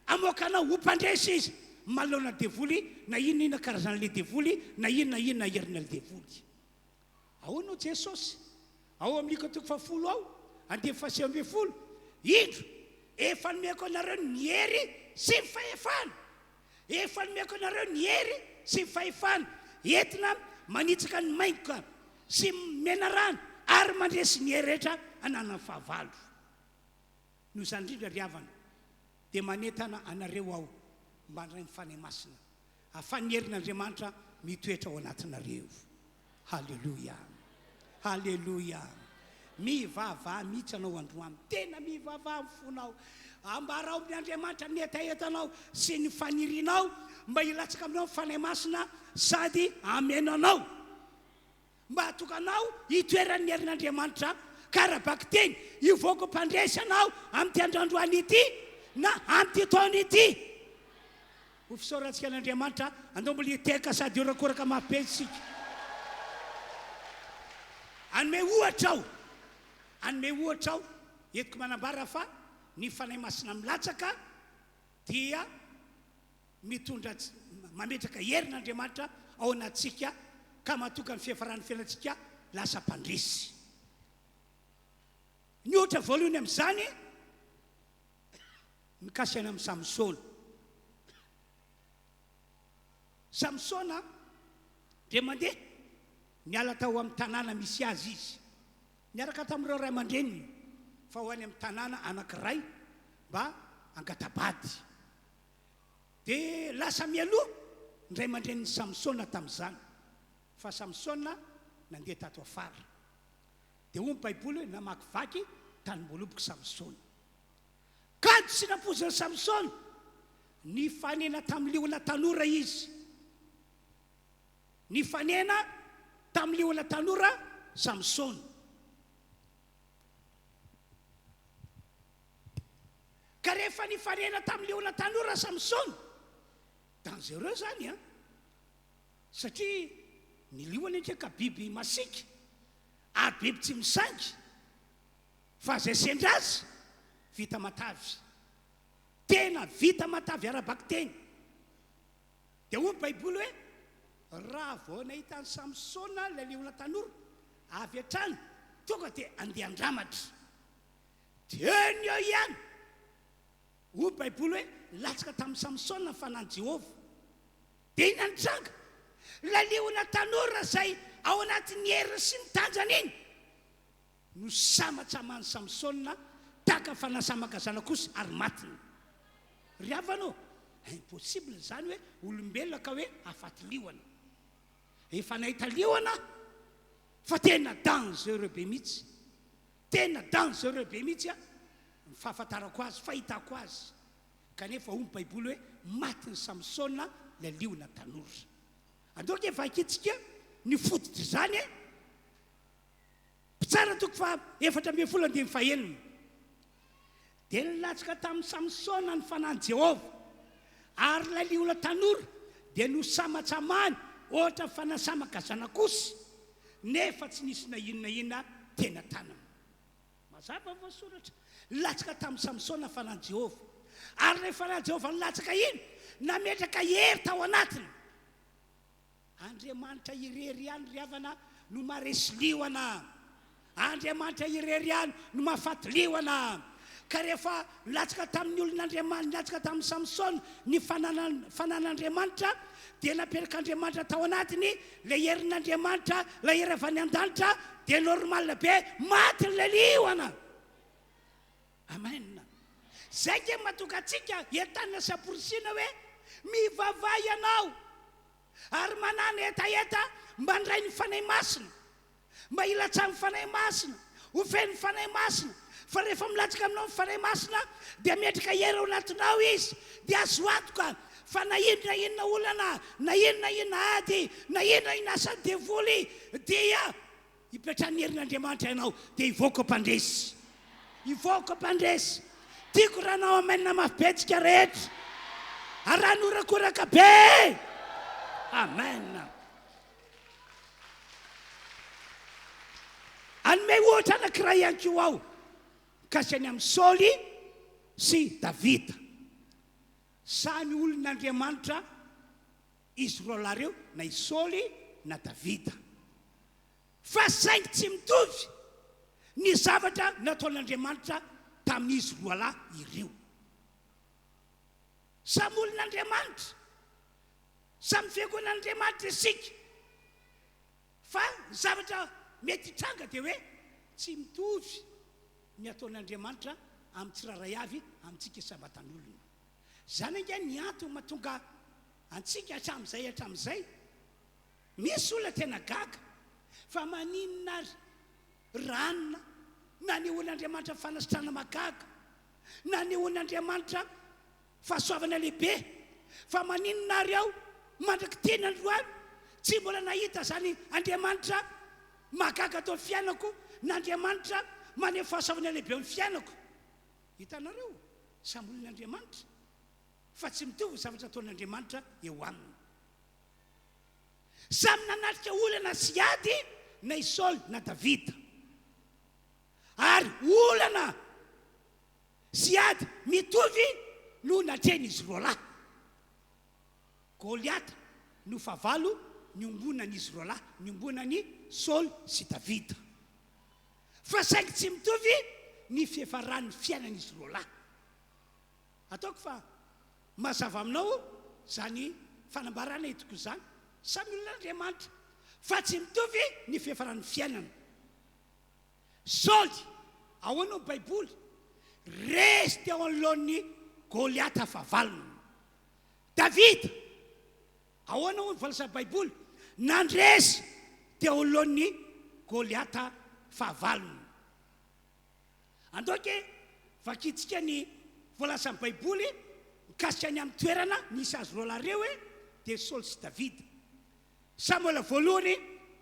Speaker 1: amoakanao ho mpandresy izy malona devoly na inona karazan'ilay devoly na inona herin'ilay devoly. Ao anao Jesosy, ao amin'ny 10 ao, 120 indro efa nomeko anareo ny hery sy ny fahefana. Efa nomeko anareo ny hery sy ny fahefana entina manitsaka ny maingoka sy mena rano ary mandresy ny hery rehetra anana ny fahavalo. Noho izany indrindra ry havana dia manentana anareo aho mandray ny fanahy masina ahafahan'ny herin'Andriamanitra mitoetra ao anatinareo. Halleluja, halleluja. Mivavaha mihitsy anao androany, tena mivavaha fonao. Ambarao amin'ny Andriamanitra ny etaetanao sy ny fanirinao mba hilatsaka aminao fanahy masina sady amenanao mba hatokanao hitoeran'ny herin'Andriamanitra karabaky teny hivoaka mpandresy anao amin'ity androandroany ity na amin'ity taona ity. Ho fisaorantsika an'Andriamanitra andao mbola hiteka sady horakoraka mafy isika. Anome ohatra aho entiko manambara fa ny fanahy masina milatsaka dia mitondra mametraka herin'Andriamanitra ao anatsika ka matoka ny fiafaran'ny fiainantsika lasa mpandresy. Ny ohatra voalohany amin'izany mikasiana amin'ny Samsona. Samsona dia mandeha niala tao amin'ny tanàna misy azy izy, niaraka tamin'ireo ray aman-dreniny fa ho any amin'ny tanàna anankiray mba angatabady. Dia lasa mialoha ny ray aman-dreniny Samsona tamin'izany, fa Samsona nandeha tato afara. Dia hoy ny Baiboly hoe namakivaky tany mboaloboky Samsona. Kady sy nampoziny Samsona ny fanena tamin'ny liona tanora izy. Ny fanena tamin'ny liona tanora Samsona. Ka rehefa ny fanena tamin'ny liona tanora Samsona, dangereux zany satria ny liona ndraika biby masika ary biby tsy misangy fa zay sendra azy vita matavy, tena vita matavy arabaky teny. Dia hoy ny Baiboly hoe raha vao nahita ny Samsona ilay liona tanora avy hatrany tonga dia andeha andramatra. Teny eo ihany hoy ny Baiboly hoe latsaka tamin'ny Samsona ny fanan'i Jehovah dia iny nitranga laliona tanora zay ao anatin'ny herina sy ny tanjana iny no samatsamany Samsona taka fanasamaka zanak'osy ary matiny. Ry havanao, impossible zany hoe olombelona ka hoe afaty liona. Efa nahita liona fa tena dangereux be mihitsy. Tena dangereux be mihitsy a ny fahafantarako azy, fahitako azy. Kanefa omby baiboly hoe matiny Samsona la liona tanora. Andao ke vakitsika ny fototry zany e. Pitsara toko fa 4:11 dia nilatsaka tamin'ny Samsona ny fanahy Jehova ary la liona tanora dia no samatsamany ohatra fanasamaka zanak'osy nefa tsy nisy na inona tena tanana. Mazava voasoratra nilatsaka tamin'ny Samsona fanahy Jehova ary rehefa fanahy Jehova nilatsaka iny nametraka hery tao anatiny. Andriamanitra irery ihany ry havana no maresy liona. Andriamanitra irery ihany no mahafaty liona. Ka rehefa nilatsaka tamin'ny olon'Andriamanitra, nilatsaka tamin'ny Samsona ny fanan'Andriamanitra dia napetraka Andriamanitra tao anatiny le herin'Andriamanitra, la hery avy any an-danitra dia normal be maty le liona. Amen. Zay ke mahatonga antsika entanina sy aporisina hoe mivavay ianao ary manana etaeta mba ndray ny fanahy masina, mba ilatsa ny fanahy masina, ho feny fanahy masina. Fa rehefa milatsaka aminao ny fanahy masina dia metrika hery ao anatinao izy dia azo antoka fa na inona olana, na inona ady, na inona asa devoly dia ipetrany herin'Andriamanitra ianao dia ivoaka mpandresy. Ivoaka mpandresy. Tiako raha nao amenina mafibetsika rehetra. Aranorakoraka be. Amen. Anome ohatra anankiray ihany koa ao kasany amin'ny Saoly sy Davida. Samy olon'Andriamanitra izy roa lareo, na i Saoly na Davida. Fa saingy tsy mitovy ny zavatra nataon'Andriamanitra tamin'izy roa lahy ireo. Samy olon'Andriamanitra, samy fiangonan'Andriamanitra isika. Fa zavatra mety hitranga dia hoe tsy mitovy ny ataon'Andriamanitra amin'ny tsiraray avy amintsika sabatan'olona. Zany anga ny antony mahatonga antsika hatramin'izay misy olona tena gaga fa maninona ary ranona na ny olon'Andriamanitra fanasitrana magaga na ny olon'Andriamanitra fahasoavana lehibe fa maninona ary ao mandrakitena androany tsy mbola nahita zany Andriamanitra magaga tao fiainako na Andriamanitra maneho fahasoavana lehibe amin'ny fiainako. Hitanareo samy olon'Andriamanitra fa tsy mitovy zavatra ataon'Andriamanitra eo aminy. Samy nanatrika olana sy ady na i Saoly na Davida. Ary olana sy ady mitovy no natren'izy roa lahy. Goliata no favalo niombonan'izy roa lahy, niombonan'i Saoly sy Davida. Fa saingy tsy mitovy ny fiafaran'ny fiainan'izy roa lahy. Ataoko fa mazava aminao zany fanambarana hitako zany. Samy olon'Andriamanitra fa tsy mitovy ny fiafaran'ny fiainana. Saoly ahoana ny baiboly resy teo anoloan'ny Goliata fahavalony. Davida ahoana ny voalaza baiboly nandresy teo anoloan'ny Goliata fahavalony. Andoke vakitsika ny voalazan'ny baiboly mikasika ny amin'ny toerana nisy azy roa lareo hoe dia Saoly sy Davida. Samuela voalohany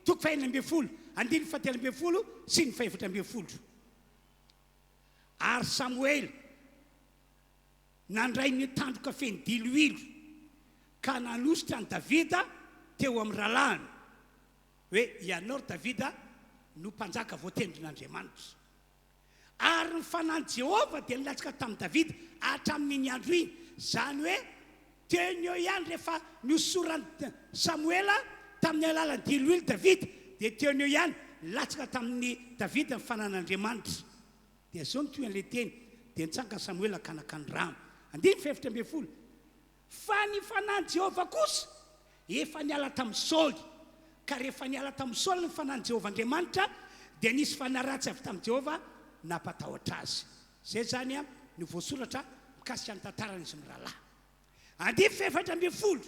Speaker 1: toko 4:11, 17:11 sy ny 14:11. Ary Samuel nandray ny tandroka feny diloilo ka nanositra ny Davida teo amin'ny ralahany hoe ianao Davida no mpanjaka voatendrin'Andriamanitra. Ary ny fanahy Jehova dia nilatsaka tamin'ny Davida hatramin'ny andro iny. Zany hoe teny eo ihany rehefa nosorany Samuela tamin'ny alalan'ny diloilo Davida dia teny eo ihany latsaka tamin'ny Davida ny fanan'Andriamanitra. Dia zao ny toy an'ilay teny dia nitsanga Samuela kanakany rano. 17:11. Fa ny fanahy Jehova kosa efa niala tamin'ny Saoly, ka rehefa niala tamin'ny Saoly ny fanahy Jehovah Andriamanitra, dia nisy fanaratsy avy tamin'ny Jehovah nampatahotra azy. Zay zany ny voasoratra mikasika ny tantaran'izy ny rahalahy. Andiny faha 7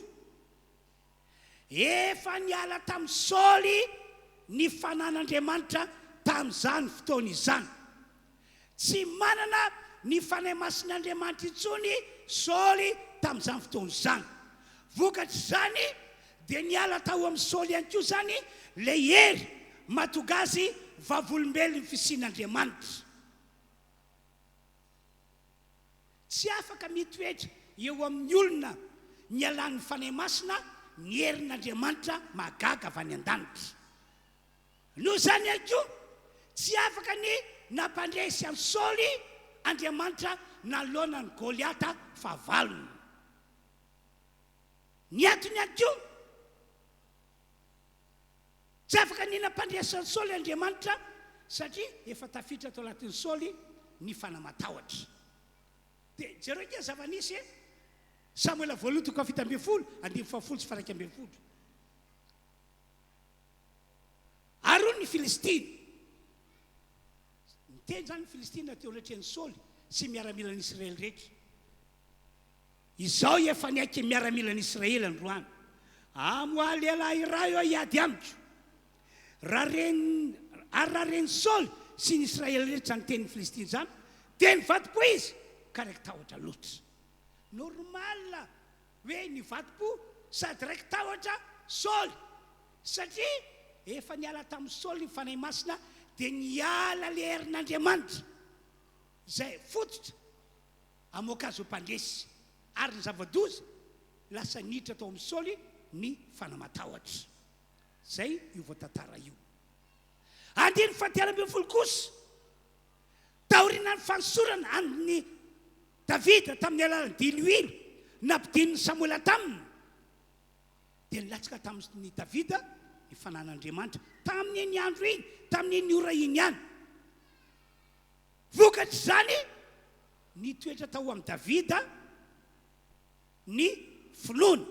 Speaker 1: efa niala tamin'ny Saoly ny fanan'Andriamanitra tamin'izany fotoana izany. Tsy manana ny fanahy masin'Andriamanitra intsony Saoly tamin'izany fotoana izany. Vokatra zany dia niala tao amin'ny Saoly ihany koa zany le hery mahatonga azy vavolombelona ny fisian'Andriamanitra. Tsy afaka mitoetra eo amin'ny olona nialan'ny fanahy masina ny herin'Andriamanitra mahagaga avy any an-danitra. Noho zany ihany koa tsy afaka ny nampandresy an'i Saoly Andriamanitra nalona ny Goliata fahavalony. Ny antony ihany koa tsy afaka ny nampandresy an'i Saoly Andriamanitra satria efa tafiditra tao anatin'ny Saoly ny fanamatahotra. Dia jereo ke zava-nisy Samuela 2:12 andimy 7 sy 1:12. Aron ny Filistina. Niteny zany ny Filistina teo letren'ny Saoly sy miaramila ny Israely rehetra. Izao efa niaiky miaramila ny Israely androany. Amoaly elahy iray eo hiady amiko. Raha reny Saoly sy ny Israely rehetra zany teny ny Filistina zany, dia nivadim-po izy ka raiky tahotra loatra. Normal hoe nivadim-po sady raiky tahotra Saoly satria efa niala tamin'ny Saoly ny fanahy masina dia niala le herin'Andriamanitra izay fototra amoaka azy ho mpandresy, ary ny zava-doza lasa niditra tao amin'ny Saoly ny fanamatahotra. Zay io voatantara io. Andiny 7 kosa taoriana ny fanosorana amin'ny Davida tamin'ny alalan'ny diloilo nampidininy Samuela taminy, dia nilatsaka tamin'ny Davida ny fanan'Andriamanitra tamin'iny andro iny, tamin'iny ora iny ihany. Vokatra zany nitoetra tao amin'ny Davida ny finoana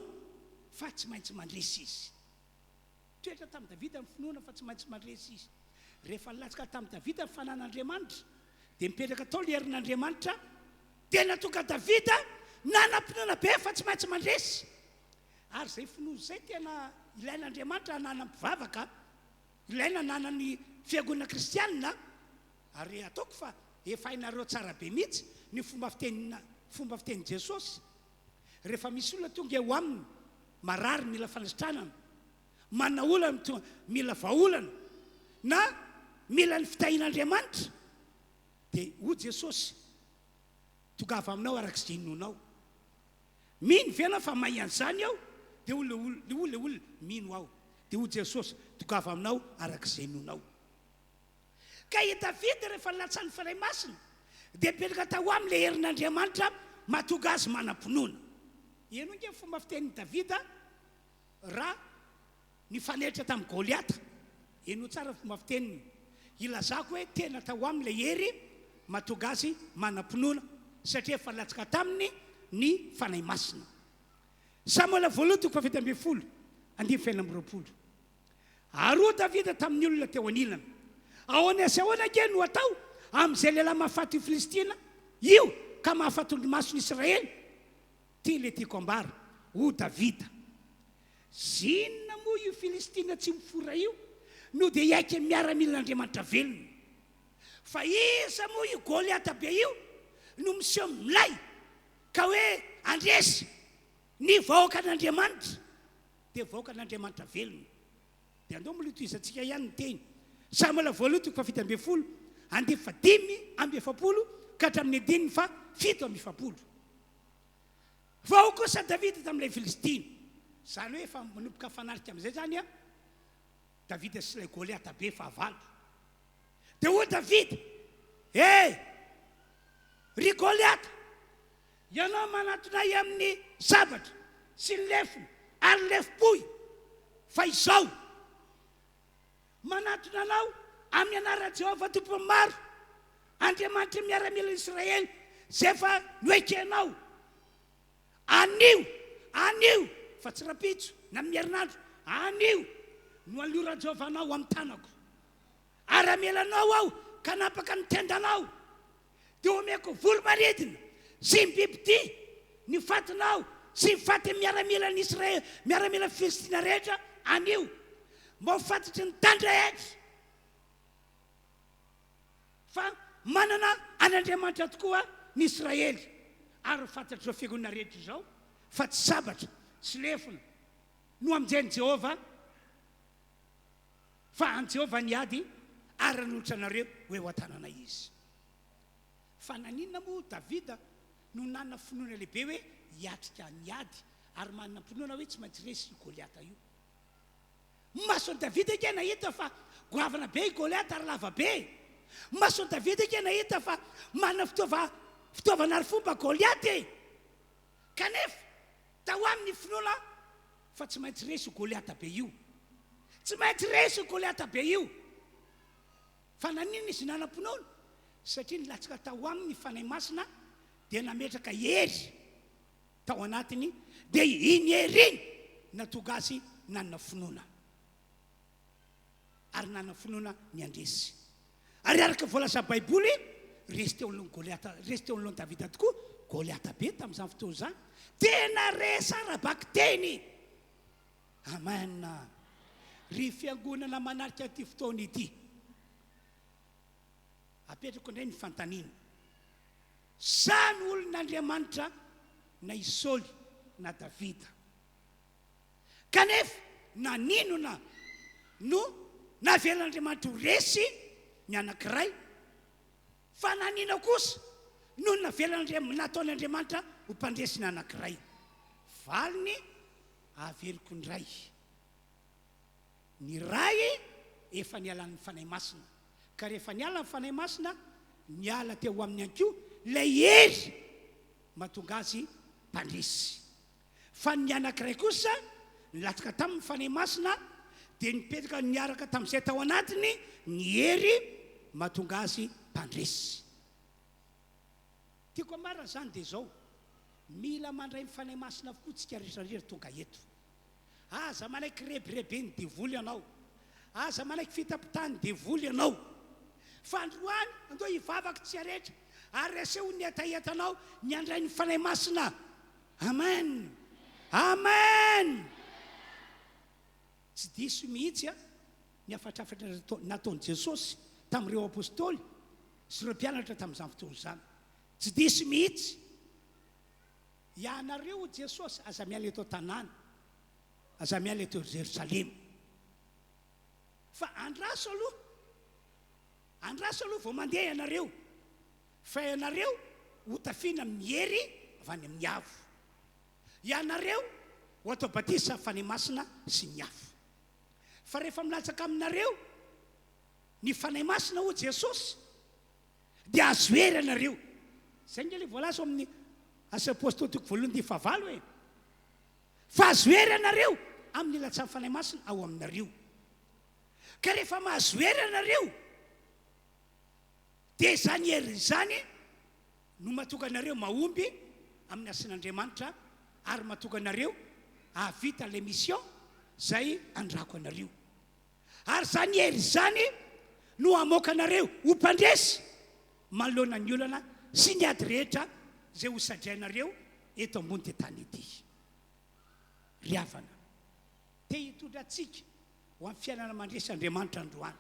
Speaker 1: fa tsy maintsy mandresy izy. Toetra tamin'ny Davida ny finoana fa tsy maintsy mandresy izy. Rehefa nilatsaka tamin'ny Davida ny fanan'Andriamanitra dia mipetraka tao le herin'Andriamanitra, dia natonga Davida nanam-pinoana be fa tsy maintsy mandresy. Ary zay finoana zay tena ilain'Andriamanitra hanana mpivavaka, ilaina hanana ny fiangonana kristianina. Ary ataoko fa efa hainareo tsara be mihitsy ny fomba fiteny Jesosy. Rehefa misy olona tonga eo aminy marary mila fanasitranana, manana olana mila vahaolana na mila ny fitahin'Andriamanitra, dia ho Jesosy tongava aminao arak'izay nonao. Mino vena fa mahay an'izany aho, dia olona mino aho, dia ho Jesosy tongava aminao arak'izay nonao. Ka i Davida rehefa nilatsan'ny fanahy masina dia mipetraka tao amin'ile herin'Andriamanitra mahatonga azy manam-pinoana. Eno nge fomba fitenin'i Davida raha nifaneritra tamin'ny Goliata. Eno tsara fomba fiteniny. Ilazako hoe tena tao amin'ile hery mahatonga azy manam-pinoana satria efa nilatsaka taminy ny fanahy masina. Samuela 2:12 andimy 20. Aro Davida tamin'ny olona teo anilana. Ahoana sy ahoana nge no atao amin'izay lehilahy mahafaty io Filistina io ka mahafaty ny mason'ny Israely? Ty le tiako ambara ho Davida. Zinona moa io Filistina tsy mifora io no dia iaiky miaramilan'Andriamanitra velona. Fa iza moa io Goliata be io no miseho milay ka hoe andresy ny vahoakan'Andriamanitra, dia vahoakan'Andriamanitra velona. Dia andao molitoizantsika ihany ny teny. Samuela 2:12 andiny 5:70 ka hatramin'ny 7:70. Vao kosa Davida tamin'ilay Filistina. Zany hoe efa manomboka fanarika amin'izay zany Davida sy ilay Goliata be fahavalo. Dia ho Davida, ry Goliata, ianao manatonay amin'ny sabatra sy ny lefiny ary lefim-poy, fa izao manatona anao amin'ny anarana Jehovah tompony maro, Andriamanitra miaramila Israely zay efa noekenao. Anio fa tsy rapitso na amin'ny herinandro anio no aliora Jehovanao amin'ny tanako ary amelanao aho ka napaka ny tendanao dia omeko volo-maridina sy ny bibidia ny fatinao sy faty miaramila ny Israely miaramila Filistina rehetra anio mba ho fantatry ny tandrehatra fa manana an'Andriamanitra tokoa ny Israely ary fantatry ireo fiangonana rehetra izao fa tsy sabatra sy lefona no amin'izany Jehova fa an Jehova ny ady ary hanolotra anareo hoe ho an-tanana izy fa naninona moa Davida no nanana finoana lehibe hoe hiatrika ny ady ary manana finoana hoe tsy maintsy resy Goliata io masony Davida ke nahita fa goavana be i Goliata ary lava be masony Davida ke nahita fa manana fitaovana ary fomba Goliata kanefa tao amin'ny finoana fa tsy maintsy resy Goliata be io tsy maintsy resy Goliata be io fa naninona izy nanam-pinoana satria nilatsaka tao amin'ny fanahy masina dia nametraka hery tao anatiny dia iny hery iny natonga azy nanana finoana ary nanana finoana ny andresy ary araka voalaza baiboly resy teo alohan'ny Goliata resy teo alohan'ny Davida tokoa Goliata be tamin'izany fotoana izany tena resa arabaky teny amen ry fiangonana manarika ity fotoana ity apetrako indray ny fantaniana samy olon'Andriamanitra na Isaoly na Davida kanefa naninona no navelan'Andriamanitra ho resy ny anankiray fa nanina kosa no nataon'Andriamanitra ho mpandresy ny anankiray valiny aveliko ny ray ny ray efa nialan'ny fanahy masina ka rehefa niala ny fanahy masina niala teo amin'ny ankoa lay hery mahatonga azy mpandresy fa ny anankiray kosa nilatsaka tamin'ny fanahy masina dia nipetraka niaraka tamin'izay tao anatiny ny hery mahatonga azy mpandresy tiako amarana zany dia zao mila mandray ny fanahy masina fotsika rehetrarehetra tonga eto aza manaiky rebirebe ny devoly ianao aza manaiky fitapitany devoly ianao fa androany andoha hivavaka tsy arehetra ary reseho ny etaetanao ny andray ny fanahy masina amen amen tsy diso mihitsy a ny afatrafatra nataon'i Jesosy tamin'ireo apôstôly sy ireo mpianatra tamin'izany fotoana izany tsy diso mihitsy ianareo Jesosy aza miala eto tanàna aza miala eto Jerosalema fa andraso aloha vao mandeha ianareo fa ianareo ho tafiana mihery avy any amin'ny avo ianareo ho atao batisa fanahy masina sy ny afo fa rehefa milatsaka aminareo ny fanahy masina ho Jesosy dia azo hery ianareo zay nge le voalaza amin'ny asa apôstôly toko voalohany dia favalo hoe fa azo hery ianareo amin'ny latsan'ny fanahy masina ao aminareo ka rehefa mahazo hery ianareo dia zany hery zany no mahatonga anareo mahomby amin'ny asan'Andriamanitra ary mahatonga anareo ahavita le mission zay andrako anareo ary zany hery zany no hamoaka anareo ho mpandresy manoloana ny olana sy ny ady rehetra zay ho sadrainareo eto ambony ty tany ity ry havana te hitondra atsika ho amin'ny fiainana mandresy Andriamanitra androany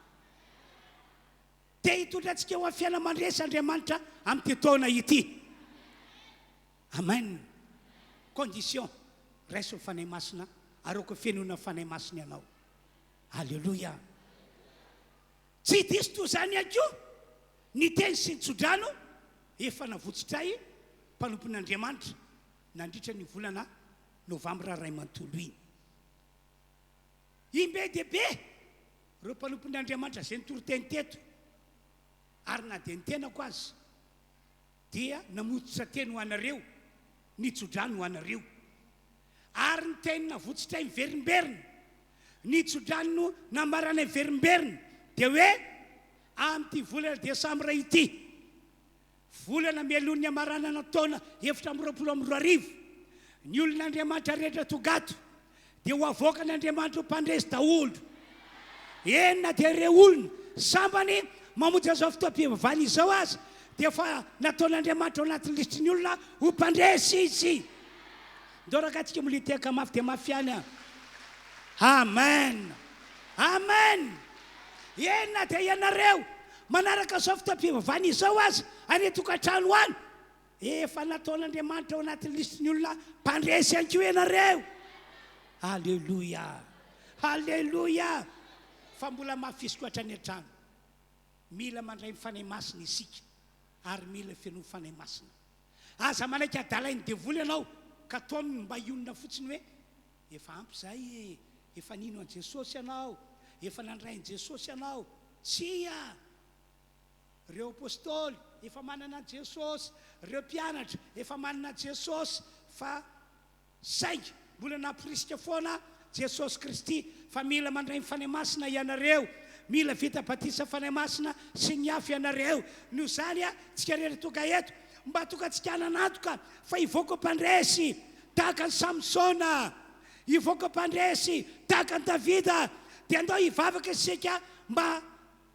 Speaker 1: te hitondra atsika ho amin'ny fiainana mandresy Andriamanitra amin'ny taona ity amen condition raiso ny fanahy masina aroko fianona fanahy masina ianao alleluia tsy diso toy zany anko ny teny sy ny tsodrano efa navotsitray mpanompon'Andriamanitra nandritra ny volana novambra ray mantolo iny imbe dehibe reo mpanompon'Andriamanitra zay nitoro-teny teto ary na dia ny tenako azy dia namototra teny ho anareo ny tsodrano ho anareo ary ny teny navotsitray miverimberina ny tsodrano namarana miverimberina dia hoe amin'ity volana décembre ity volana mialohan'ny amaranana taona 2024 ny olon'Andriamanitra rehetra togato dia ho avoakan'Andriamanitra ho mpandresy daholo. Enina dia ireo olona sambany mamonjy azao fotoam-pivavahana izao azy dia fa nataon'Andriamanitra ao anaty listiny olona ho mpandresy izy. Ndoraka atsika militeka mafy dia mafiany. Amen. Amen. Enina dia ianareo manaraka izao fotoam-pivavahana izao azy any tokantrano any. Efa nataon'Andriamanitra ao anaty listiny olona mpandresy anko ianareo. Halleluja. Halleluja. Fa mbola mafisiko hatrany an-trano. Mila mandray mifanahy masina isika ary mila feno mifanahy masina. Aza manaiky adalainy devoly ianao ka taoniny mba ionina fotsiny hoe efa ampy zay, efa nino an Jesosy ianao, efa nandrain Jesosy ianao. Tsia. Reo apôstôly efa manana Jesosy, reo mpianatra efa manana Jesosy, fa saingy mbola nampirisika foana Jesosy Kristy. Fa mila mandray mifanahy masina ianareo, mila vita batisa fanahy masina sy ny hafa ianareo. Noho zany tsika rery tonga eto mba tonga tsika nanatoka fa hivoaka mpandresy tahaka ny Samsona, hivoaka mpandresy tahaka ny Davida. Dia andao hivavaka isika mba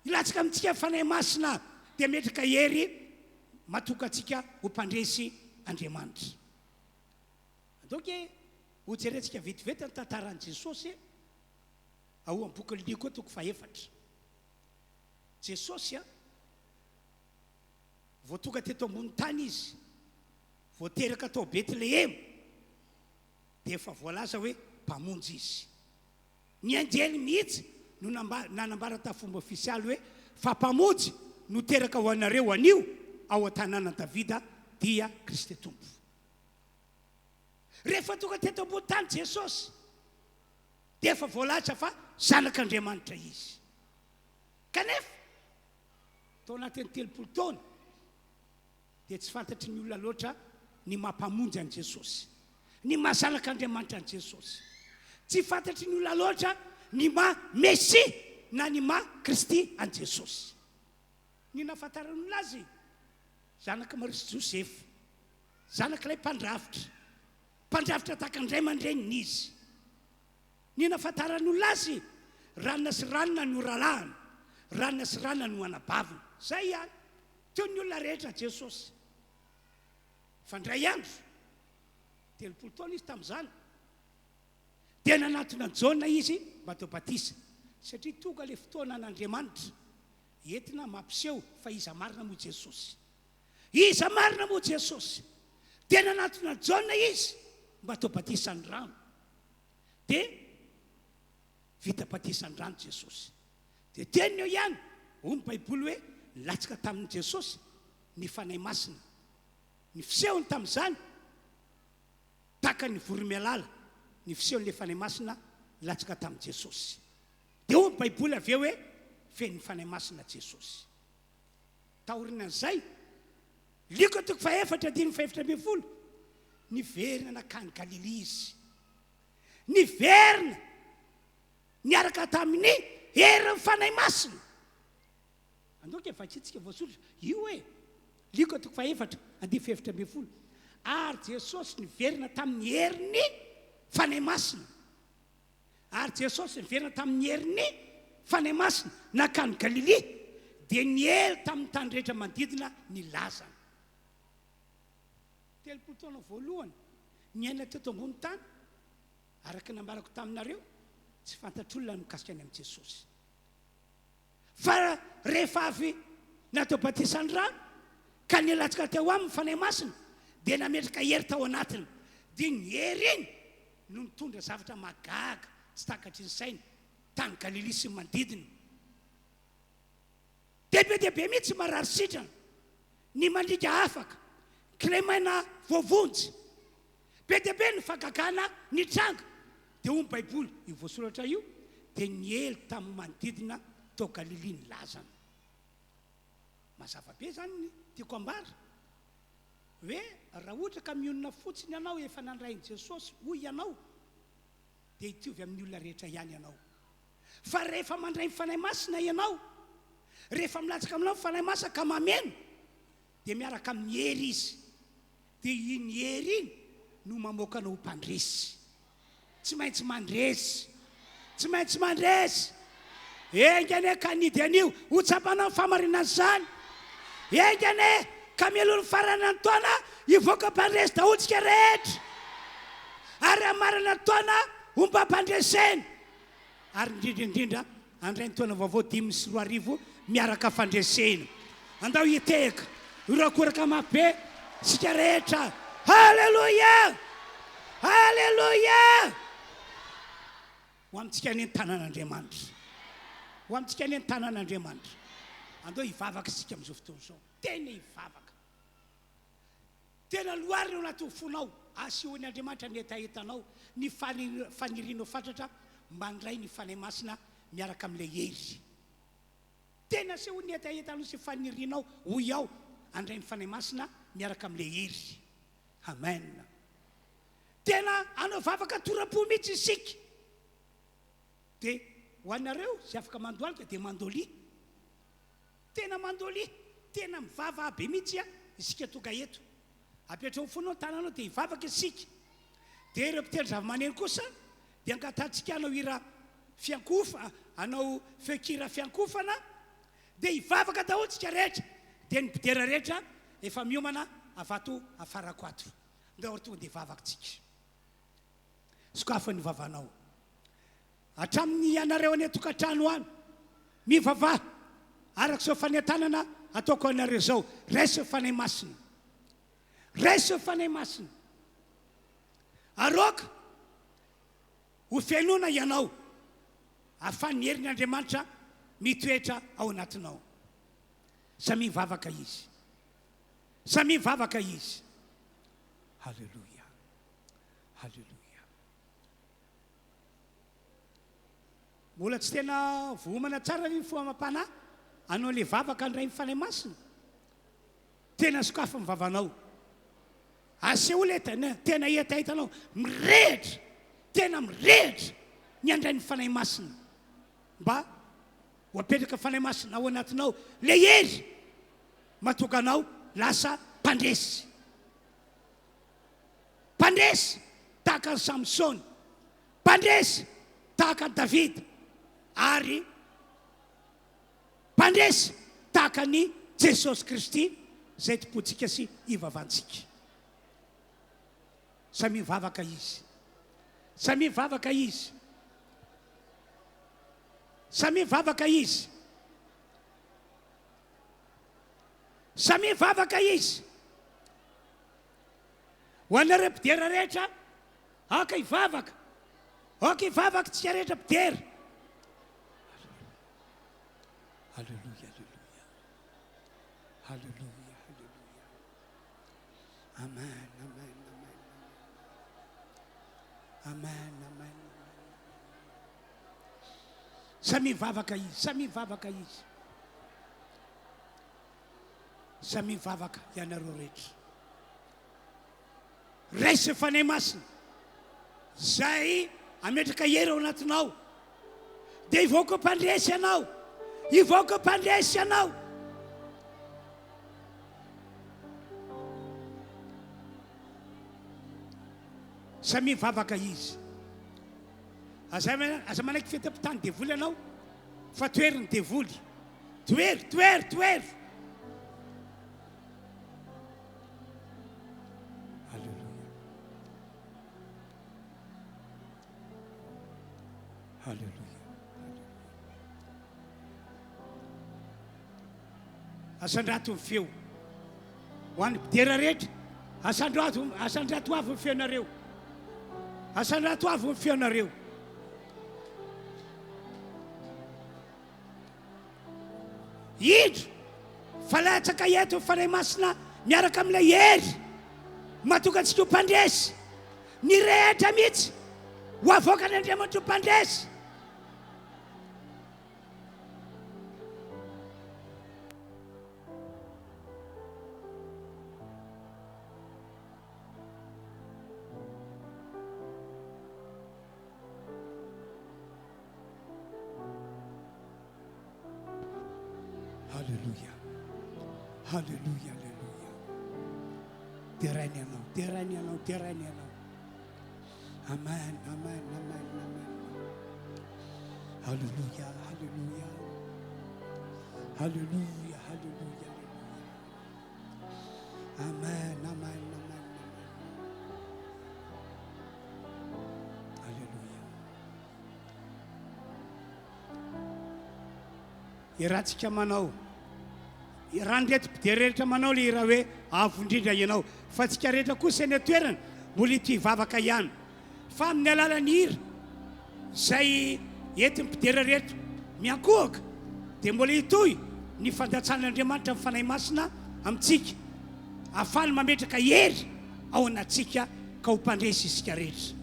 Speaker 1: ilatsaka amintsika fanahy masina dia metraka hery matoka atsika ho mpandresy Andriamanitra. Andoke ho jerentsika vetivety ny tantaran'i Jesosy ao amin'ny boky ny Liko toko 4. Jesosy vao tonga teto ambony tany izy, vao teraka tao Betlehema dia efa voalaza hoe mpamonjy izy. Ny anjely mihitsy no nanambara ta fomba ofisialy hoe fa mpamonjy no teraka ho anareo anio ao an-tanàna Davida dia Kristy Tompo. Rehefa tonga teto ambony tany Jesosy dia efa voalaza fa zanak'Andriamanitra izy. Kanefa tao anatin'ny 30 taona dia tsy fantatry ny olona loatra ny mampamonjy an Jesosy, ny mahazanak'Andriamanitra an Jesosy. Tsy fantatry ny olona loatra ny Mesia na ny Kristy an Jesosy. Ny nafantaran'olona azy zanaka Marisy Josefa, zanak'ilay mpandrafitra tahaka ny ray aman-dreniny izy. Ny nafantaran'olona azy ranona sy ranona no ralahana, ranona sy ranona no anabavina. Zay ihany teo ny olona rehetra Jesosy. Fandray andro 30 taona izy tamin'izany dia nanatona Jaona izy mba teo batisa, satria tonga ilay fotoana an'Andriamanitra entina mampiseho fa iza marina moa Jesosy. Iza marina moa Jesosy. Dia nanatona Jaona izy mba teo batisa ny rano. Dia vita batisa ny rano Jesosy. Dia teny eo ihany ho ny Baiboly hoe latsaka tamin'ny Jesosy ny fanahy masina, ny fisehony tamin'izany tahaka ny voromialala, ny fisehon'ilay fanahy masina latsaka tamin'i Jesosy. Dia ho ny Baiboly avy eo hoe feny fanahy masina Jesosy. Taorinan'izay Liko toko 4:4-20 niverina nakany Galily izy, niverina niaraka tamin'ny herin'ny fanahy masina. Andoka efa tsitsika voasoratra io hoe Liko toko 4:4-20 ary Jesosy niverina tamin'ny herin'ny fanahy masina, ary Jesosy niverina tamin'ny herin'ny fanahy masina nakany Galily dia niely tamin'ny tany rehetra manodidina ny lazana. 30 taona voalohany niaina teto ambony tany araka nambarako taminareo tsy fantatr'olona mikasika any amin'i Jesosy. Fa rehefa avy natao batisany rano ka nilatsaka teo amin'ny fanahy masina dia nametraka hery tao anatiny, dia ny hery iny no mitondra zavatra magaga tsy takatry ny saina tany Galily sy manodidina. Dehibe mihitsy marary sitrana ny mandrika afaka kilemaina voavonjy, be dia be ny fagagana ny tranga. Dia ho ny Baiboly io voasoratra io dia niely tamin'ny manodidina tao Galily ny lazana. Mazava be zany ny tiako ambara hoe raha ohatra ka mionona fotsiny ianao efa nandrainy Jesosy hoy ianao dia hitovy amin'ny olona rehetra ihany ianao. Fa rehefa mandray mifanahy masina ianao, rehefa milatsaka aminao mifanahy masina ka mameno dia miaraka amin'ny hery izy, dia iny hery iny no mamoaka anao mpandresy. tsy maintsy mandresy tsy maintsy mandresy engane kanidy anio ho tsapana famarinana zany engane ka mielony farana ny taona ivoaka mpandresy dahotsika rehetra ary amarana taona ombam-pandreseny ary indrindraindrindra andray ny taona vaovao 5 miaraka fandresena andao hiteka irakoraka mabe sika rehetra halleluja halleluja ho amintsika ny tanan'Andriamanitra ho amintsika ny tanan'Andriamanitra andao hivavaka sika amin'izao fotoana izao tena hivavaka tena loary no anaty fonao asehoan'ny Andriamanitra ny etaetanao ny fanirianao fatratra mandray ny fanay masina miaraka amin'ilay hery tena asehoan'ny etaetanao sy fanirianao ho iaho andray ny fanay masina miaraka amin'ilay hery amen tena anao vavaka toram-po mihitsy isika dia ho anareo sy afaka mandoalika dia mandolia tena mandolia tena mivava be mihitsy isika toga eto apetrao fonao tananao dia hivavaka isika dia ireo mpitendry zava-maneno kosa dia angatantsika anao hira fiankofa anao fekira fiankofana dia hivavaka daholo tsika rehetra dia ny mpidera rehetra efa miomana avato afarako ato nda ory tonga dia hivavaka tsika sokafa ny vavanao hatramin'ny anareo any atokantrano any mivavaha arak'izao fanentanana ataoko anareo zao resy fanay masina resy fanay masina aroka ho fiainona ianao ahafany herin'Andriamanitra mitoetra ao anatinao samy mivavaka izy samy mivavaka izy halleluja halleluja mbola tsy tena voamana tsara ny foamam-panahy anao le vavaka andray fanay masina tena sokafa mivavanao asehola tena etaetanao mirehitra tena mirehitra ny andray ny fanay masina mba ho apetraka fanay masina ao anatinao le hery matoka anao lasa mpandresy mpandresy tahaka ny Samsony mpandresy tahaka ny Davida ary mpandresy tahaka ny Jesosy Kristy zay tompontsika sy ivavansika samy mivavaka izy samy mivavaka izy samy mivavaka izy samy mivavaka izy ho anareo mpidera rehetra aka hivavaka aka hivavaka tsika rehetra mpidera halleluja halleluja halleluja halleluja amen amen amen amen samy mivavaka izy samy mivavaka izy samy mivavaka ianareo rehetra resy fanay masina zay ametraka hery ao anatinao dia hivoaka mpandresy ianao hivoaka mpandresy ianao samy mivavaka izy aza manaiky fetampitany devoly ianao fa toery ny devoly toery toery toery halleluja asandrato ny feo ho an'ny mpidera rehetra asandrato avy ny feonareo asandrato avy ny feonareo idro falatsaka eto fanay masina miaraka amin'ilay hery matoka antsika ho mpandresy ny rehetra mihitsy ho avoaka ny Andriamanitra ho mpandresy halleluja halleluja halleluja terrainy ianao terrainy ianao terrainy ianao Amen, amen, amen, amen. Hallelujah, hallelujah. Hallelujah, hallelujah. Amen, amen, amen, amen. Hallelujah. Iratsika manao. Raha ndreto dia rehetra manao le raha hoe avo indrindra ianao. Fa tsika rehetra kosa eny toerana mbola ity vavaka ihany. Fa amin'ny alalan'ny hira izay entin'ny mpidera rehetra miankohaka dia mbola hitohy ny fandatsan'Andriamanitra amin'ny fanahy masina amintsika. Ahafahany mametraka hery ao anatsika ka ho mpandresy isika rehetra.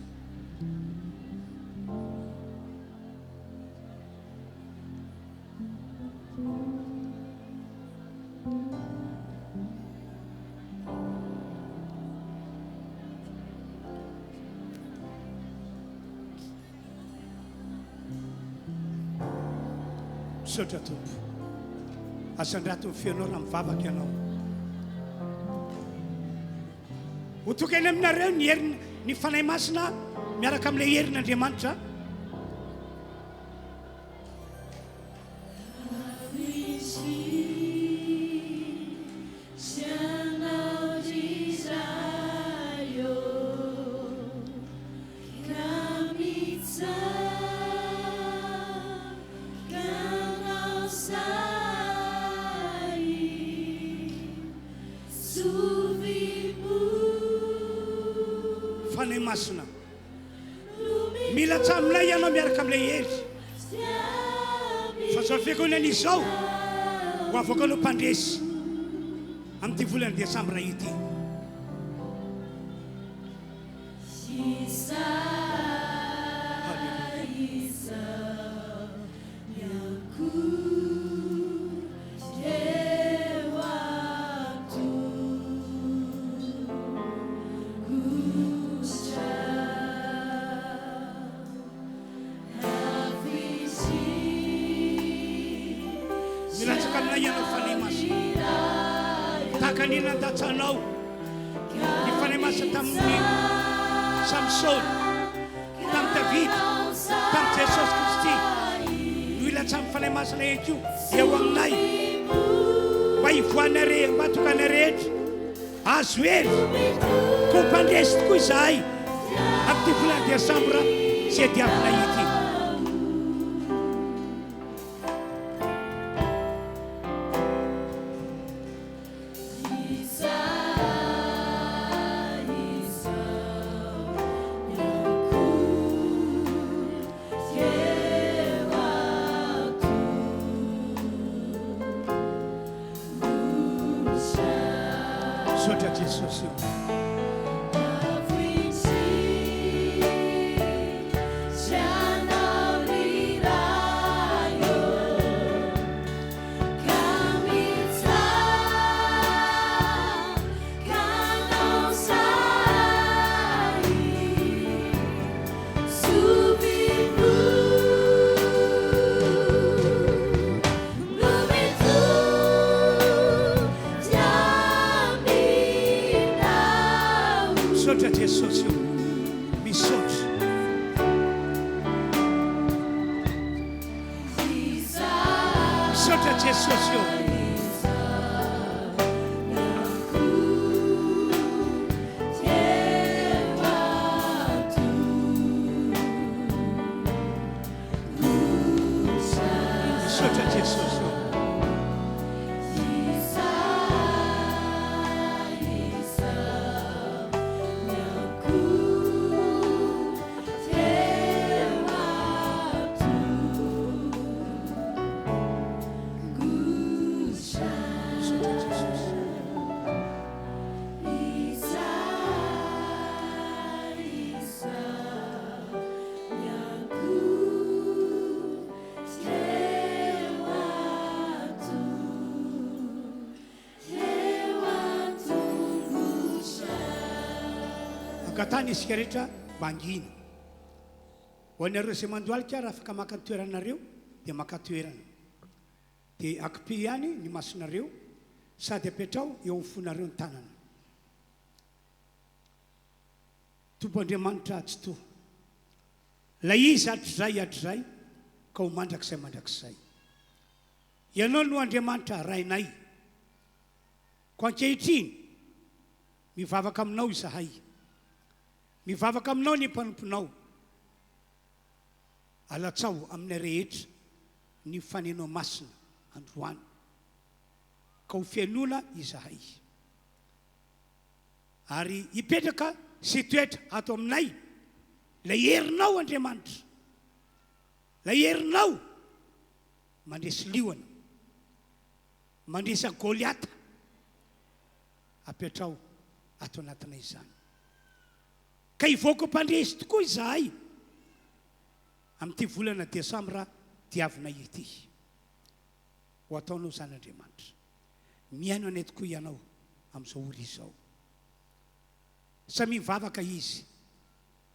Speaker 1: Misaotra Tompo. Asandrato ny feonao raha mivavaka ianao. Ho tokany aminareo ny heriny ny fanahy masina miaraka amin'ilay herin'Andriamanitra. Masina mila tsaminay ianao miaraka amin'ilay hery fa zao fiangonan'izao ho avoaka anao mpandresy amin'ity volana décembre ity. Kanina datsanao ny fanahy masina tamin'ny Samson, tamin'ny David, tamin'ny Jesosy Kristy. No ilatsa amin'ny fanahy masina eto eo aminay mba hivoanare mba tokana rehetra azo hery ko mpandresy tokoa izahay amin'ity volana décembre izay diavinay ity. Tany isika rehetra bangina ho anareo izay mandoalika raha afaka maka ny toeranareo dia maka toerana dia akipy ihany ny masonareo sady apetrao eo amin'ny fonareo ny tanana. Tompo Andriamanitra tsy to la izy atrizay ka ho mandrakizay ianao no Andriamanitra rainay ko ankehitriny mivavaka aminao izahay mivavaka aminao ny mpanomponao alatsao amin'ny rehetra ny fanenao masina androany ka ho fiainoana izahay ary hipetraka sy toetra ato aminay la herinao Andriamanitra la herinao mandresy liona mandresy Goliata apetrao ato anatinay izany ka hivoaka mpandresy tokoa izahay amin'ity volana décembre diavinay ity ho ataonao zany Andriamanitra miaino anay tokoa ianao amin'izao ora izao sa mivavaka izy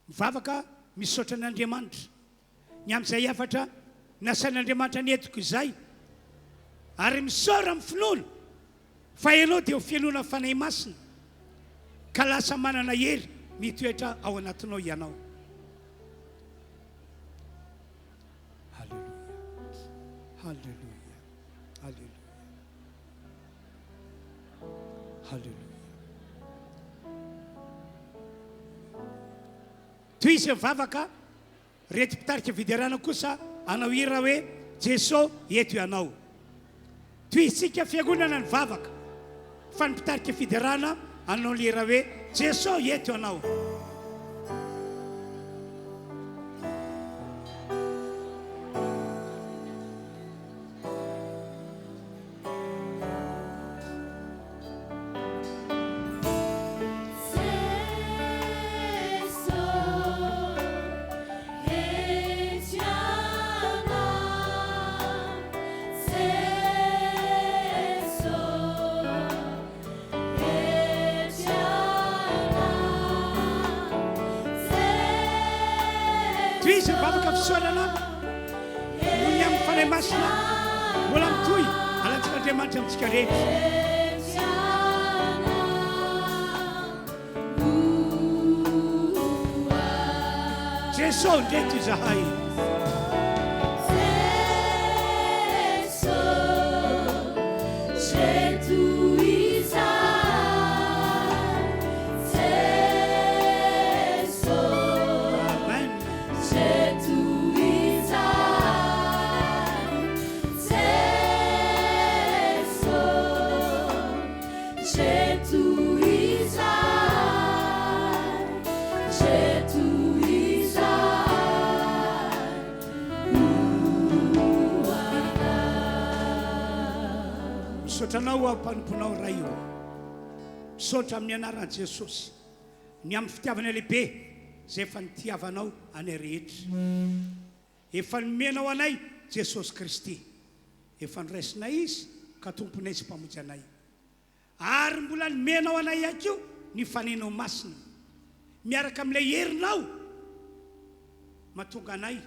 Speaker 1: mivavaka misaotra an'Andriamanitra ny amin'izay afatra nasain'Andriamanitra netiko izay ary misaora amin'ny finoana fa ianao dia ho fiainoana fanahy masina ka lasa manana hery mitoetra ao anatinao ianao. Halleluja, halleluja, halleluja, halleluja. Toy izy mivavaka reto mpitarika fiderana kosa anao ira hoe Jesosy eto ianao. Toy isika fiangonana ny vavaka fa ny mpitarika fiderana anao lira hoe Jesosy eto ianao. Izy mivavaka fisaorana noho ny amin'ny fanahy masina mbola mitohy alatsika Andriamanitra amintsika rehetra. Jesosy ndreto izahay misaotranao ao mpanomponao ray io misaotra amin'ny anaran'i Jesosy ny amin'ny fitiavana lehibe zay efa nitiavanao anay rehetra efa nomenao anay Jesosy Kristy efa niraisinay izy ka tomponay sy mpamonjy anay ary mbola nomenao anay akio ny fanenao masina miaraka amin'ilay herinao mahatonga anay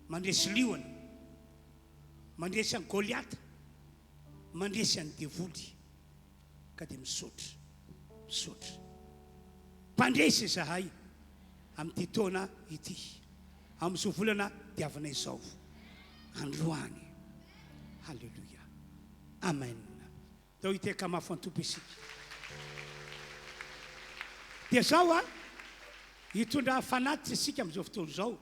Speaker 1: mandresy liona mandresy an'i Goliata mandresy an'ny devoly ka dia misaotra mpandresy izahay amin'ity taona ity amin'izao volana diavana izao androany. Halleluja, amen. Tao hiteka mafy antompy isika dia zao hitondra fanatitra isika amin'izao fotoana izao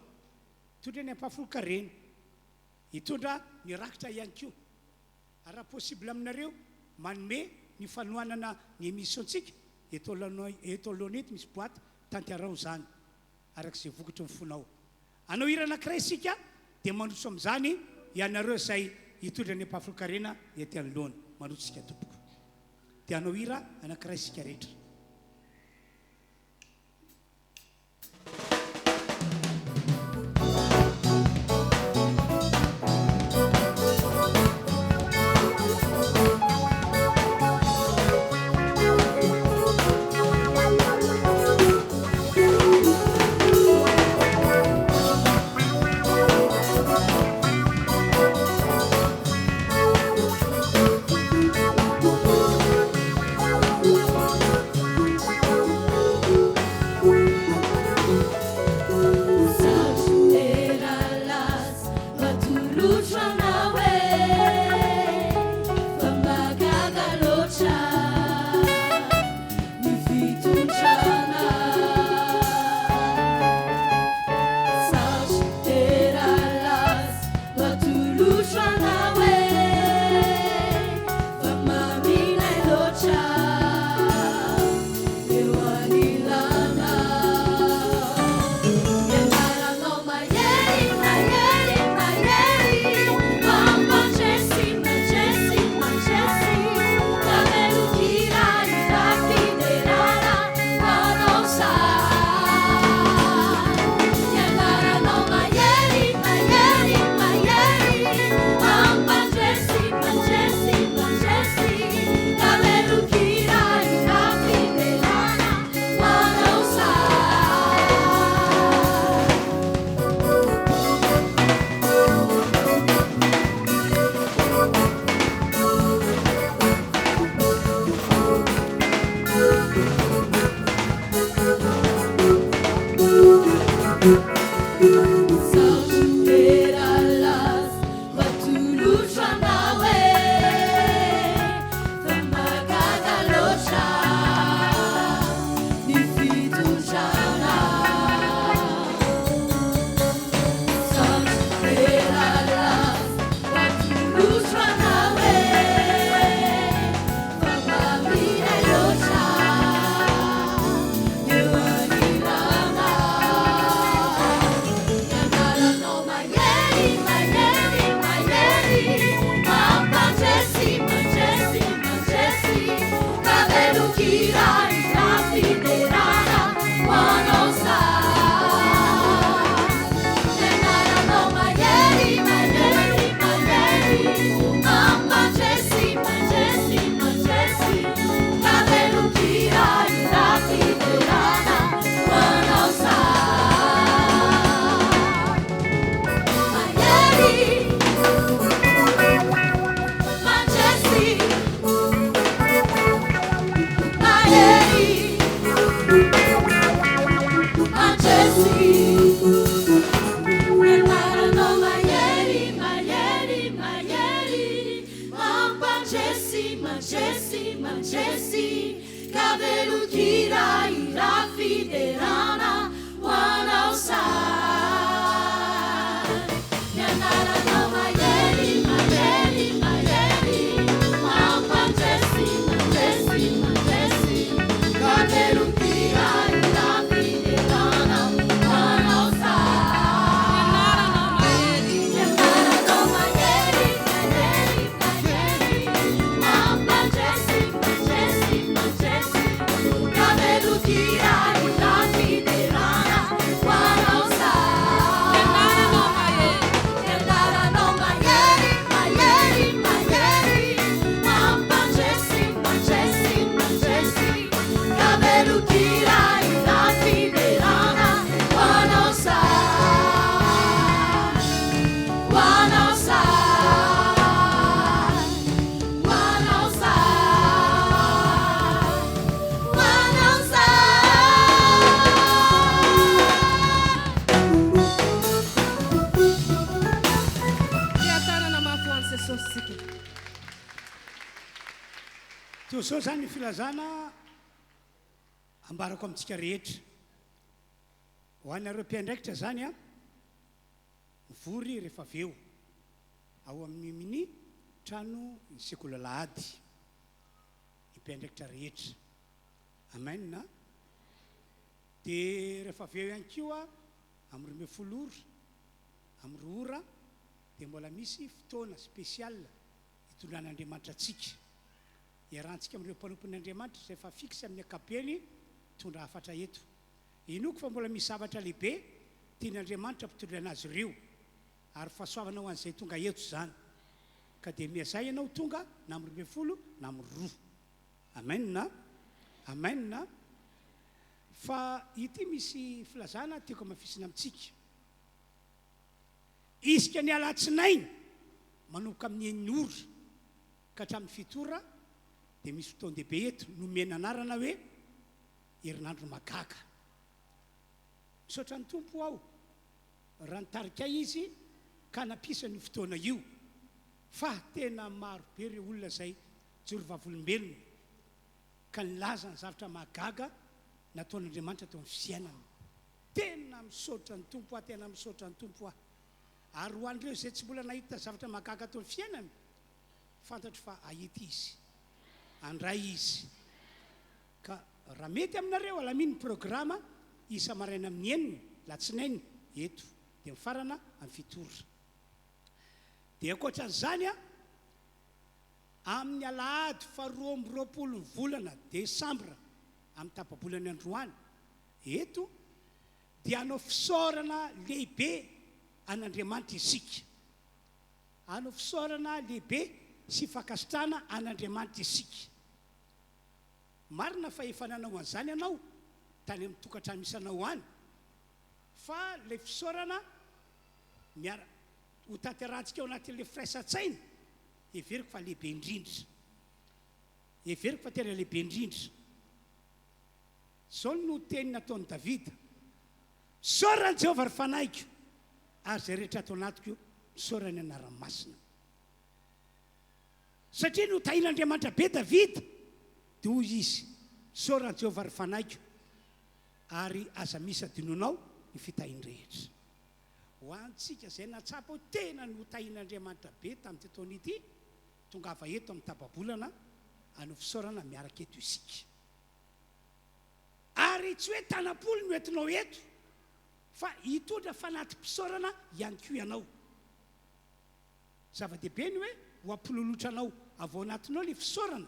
Speaker 1: hitondra ny ampahafoloka reny hitondra ny rakitra ihany koa ary raha possible aminareo manome ny fanohanana ny émissiontsika eto alohan'ny eto misy boaty tantiarao zany arak'izay vokatry ny fonao anao hira anankiray isika dia mandroso amin'izany ianareo izay hitondra ny ampahafolokarena ety anoloana mandroso isika tompoko dia anao hira anankiray isika rehetra.
Speaker 3: Manchesi, Manchesi, cabelo tira e la fiderana, one outside. Nyanara no Mayeli, Mayeli, Mayeli, Manchesi, Manchesi, Manchesi, cabelo tira e la fiderana, one outside. Nyanara no Mayeli, Mayeli, Mayeli, Manchesi, Manchesi, Manchesi, cabelo tira e la fiderana, one outside. Nyanara no Mayeli, Mayeli, Mayeli, Manchesi, Manchesi, Manchesi, cabelo tira e la fiderana, one outside. One outside, one outside, one outside.
Speaker 2: Tiatanana mafoany sesosy sika.
Speaker 1: teo zao zany ny filazana ambarako amintsika rehetra ho anareo mpiandraikitra zany a mivory rehefa avy eo ao amin'ny trano ny sekoly Alahady ny mpiandraikitra rehetra amainina dia rehefa avy eo ihany koa amin'ny 12 ora amin'ny 2 ora dia mbola misy fotoana spesial hitondran'Andriamanitra antsika iarahantsika amin'ireo mpanompon'Andriamanitra izay efa fixe amin'ny ankapobeny tondra hafatra eto inoko fa mbola misy zavatra lehibe tian'Andriamanitra mpitondra anazy ireo ary fahasoavana ho an'izay tonga eto zany ka dia miazay ianao tonga na amin'ny 12 na amin'ny 2 amenna amenna fa ity misy filazana tiako mafisina amintsika isika ny alatsinainy manomboka amin'ny 9 ora ka hatramin'ny 7 ora dia misy fotoan-dehibe eto nomena anarana hoe herinandro magaga misaotra ny tompo aho raha nitarika izy ka nampisany fotoana io fa tena maro be ireo olona izay joro vavolombelona ka nilaza ny zavatra magaga nataon'Andriamanitra tao amin'ny fiainana tena misaotra ny tompo aho tena misaotra ny tompo aho ary ho an'ireo izay tsy mbola nahita zavatra magaga tao amin'ny fiainana fantatro fa ahita izy andray izy ka raha mety aminareo alaminy programa isa maraina amin'ny 9 latsinainy eto dia mifarana amin'ny 7 ora dia ankoatran'izany a amin'ny Alahady 12 volana décembre amin'ny tapabolany androany eto dia hanao fisaorana lehibe an'Andriamanitra isika hanao fisaorana lehibe sy fakasitrana an'Andriamanitra isika marina fa efa nanao an'izany ianao tany amin'ny tokantrano misy anao any fa ilay fisaorana miara ho tanterahantsika ao anatin'ilay firaisan-tsaina everiko fa lehibe indrindra everiko fa tena lehibe indrindra zao no teny nataon'i Davida saorany Jehovah ry fanaiko ary zay rehetra atao anatiko saorany anarany masina satria no tahin'Andriamanitra be Davida dia hoy izy saorany Jehovah ry fanaiko ary aza misy adinonao ny fitahiany rehetra ho antsika izay natsapa ho tena no tahin'Andriamanitra be tamin'ny taona ity tonga ava eto amin'ny tababolana hanao fisaorana miaraka eto isika ary tsy hoe tanam-polo no entinao eto fa hitondra fanatim-pisaorana ihany koa ianao zava-dehibe ny hoe ho ampololotranao avao anatinao ilay fisaorana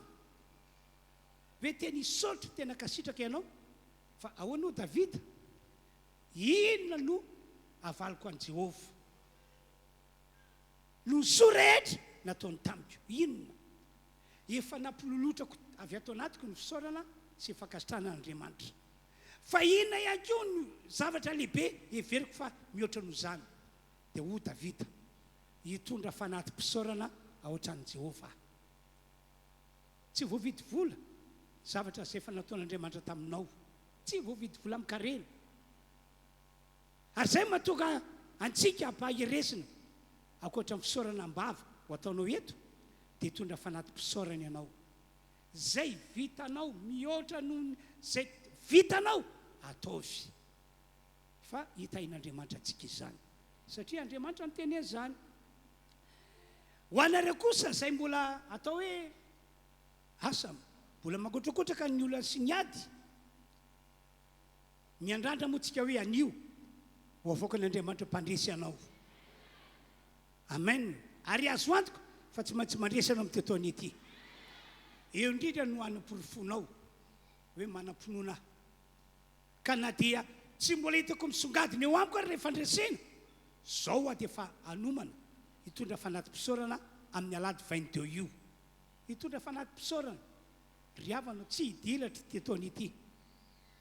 Speaker 1: hoe tena hisaotra tena kasitraka ianao fa ahoana ho Davida inona no avaliko an'i Jehovah no soa rehetra nataony tamiko inona efa nampololotrako avy ato anatiko ny fisaorana sy fakasitrana-Andriamanitra fa inona ihany koa no zavatra lehibe everiko fa mihoatra no zany dia ho Davida hitondra fanatim-pisaorana aoatran'i Jehovah tsy voavidy vola zavatra izay efa nataon'Andriamanitra taminao tsy voavidy vola amin'ny karena ary zay mahatonga antsika hampahiresina ankoatra ny fisaorana am-bava ho ataonao eto dia hitondra fanatim-pisaorana ianao. Zay vitanao mihoatra noho zay vitanao ataovy. Fa hitahin'Andriamanitra antsika izany, satria Andriamanitra miteny zany. Ho anareo kosa zay mbola atao hoe asa mbola magotrakotraka ny olona sy ny ady, miandrandra moa tsika hoe anio ho avoakan'Andriamanitra mpandresy anao. Amen. Ary azo antoko fa tsy maintsy mandresy anao amin'ny tontolo ity. Eo indrindra no hanam-porofonao hoe manam-pinoana, ka na dia tsy mbola hitako misongadina eo amiko ary rehefa andresena zao a dia fa anomana hitondra fanatim-pisaorana amin'ny alady 22 io. Hitondra fanatim-pisaorana ry havana tsy hidilatra tontolo ity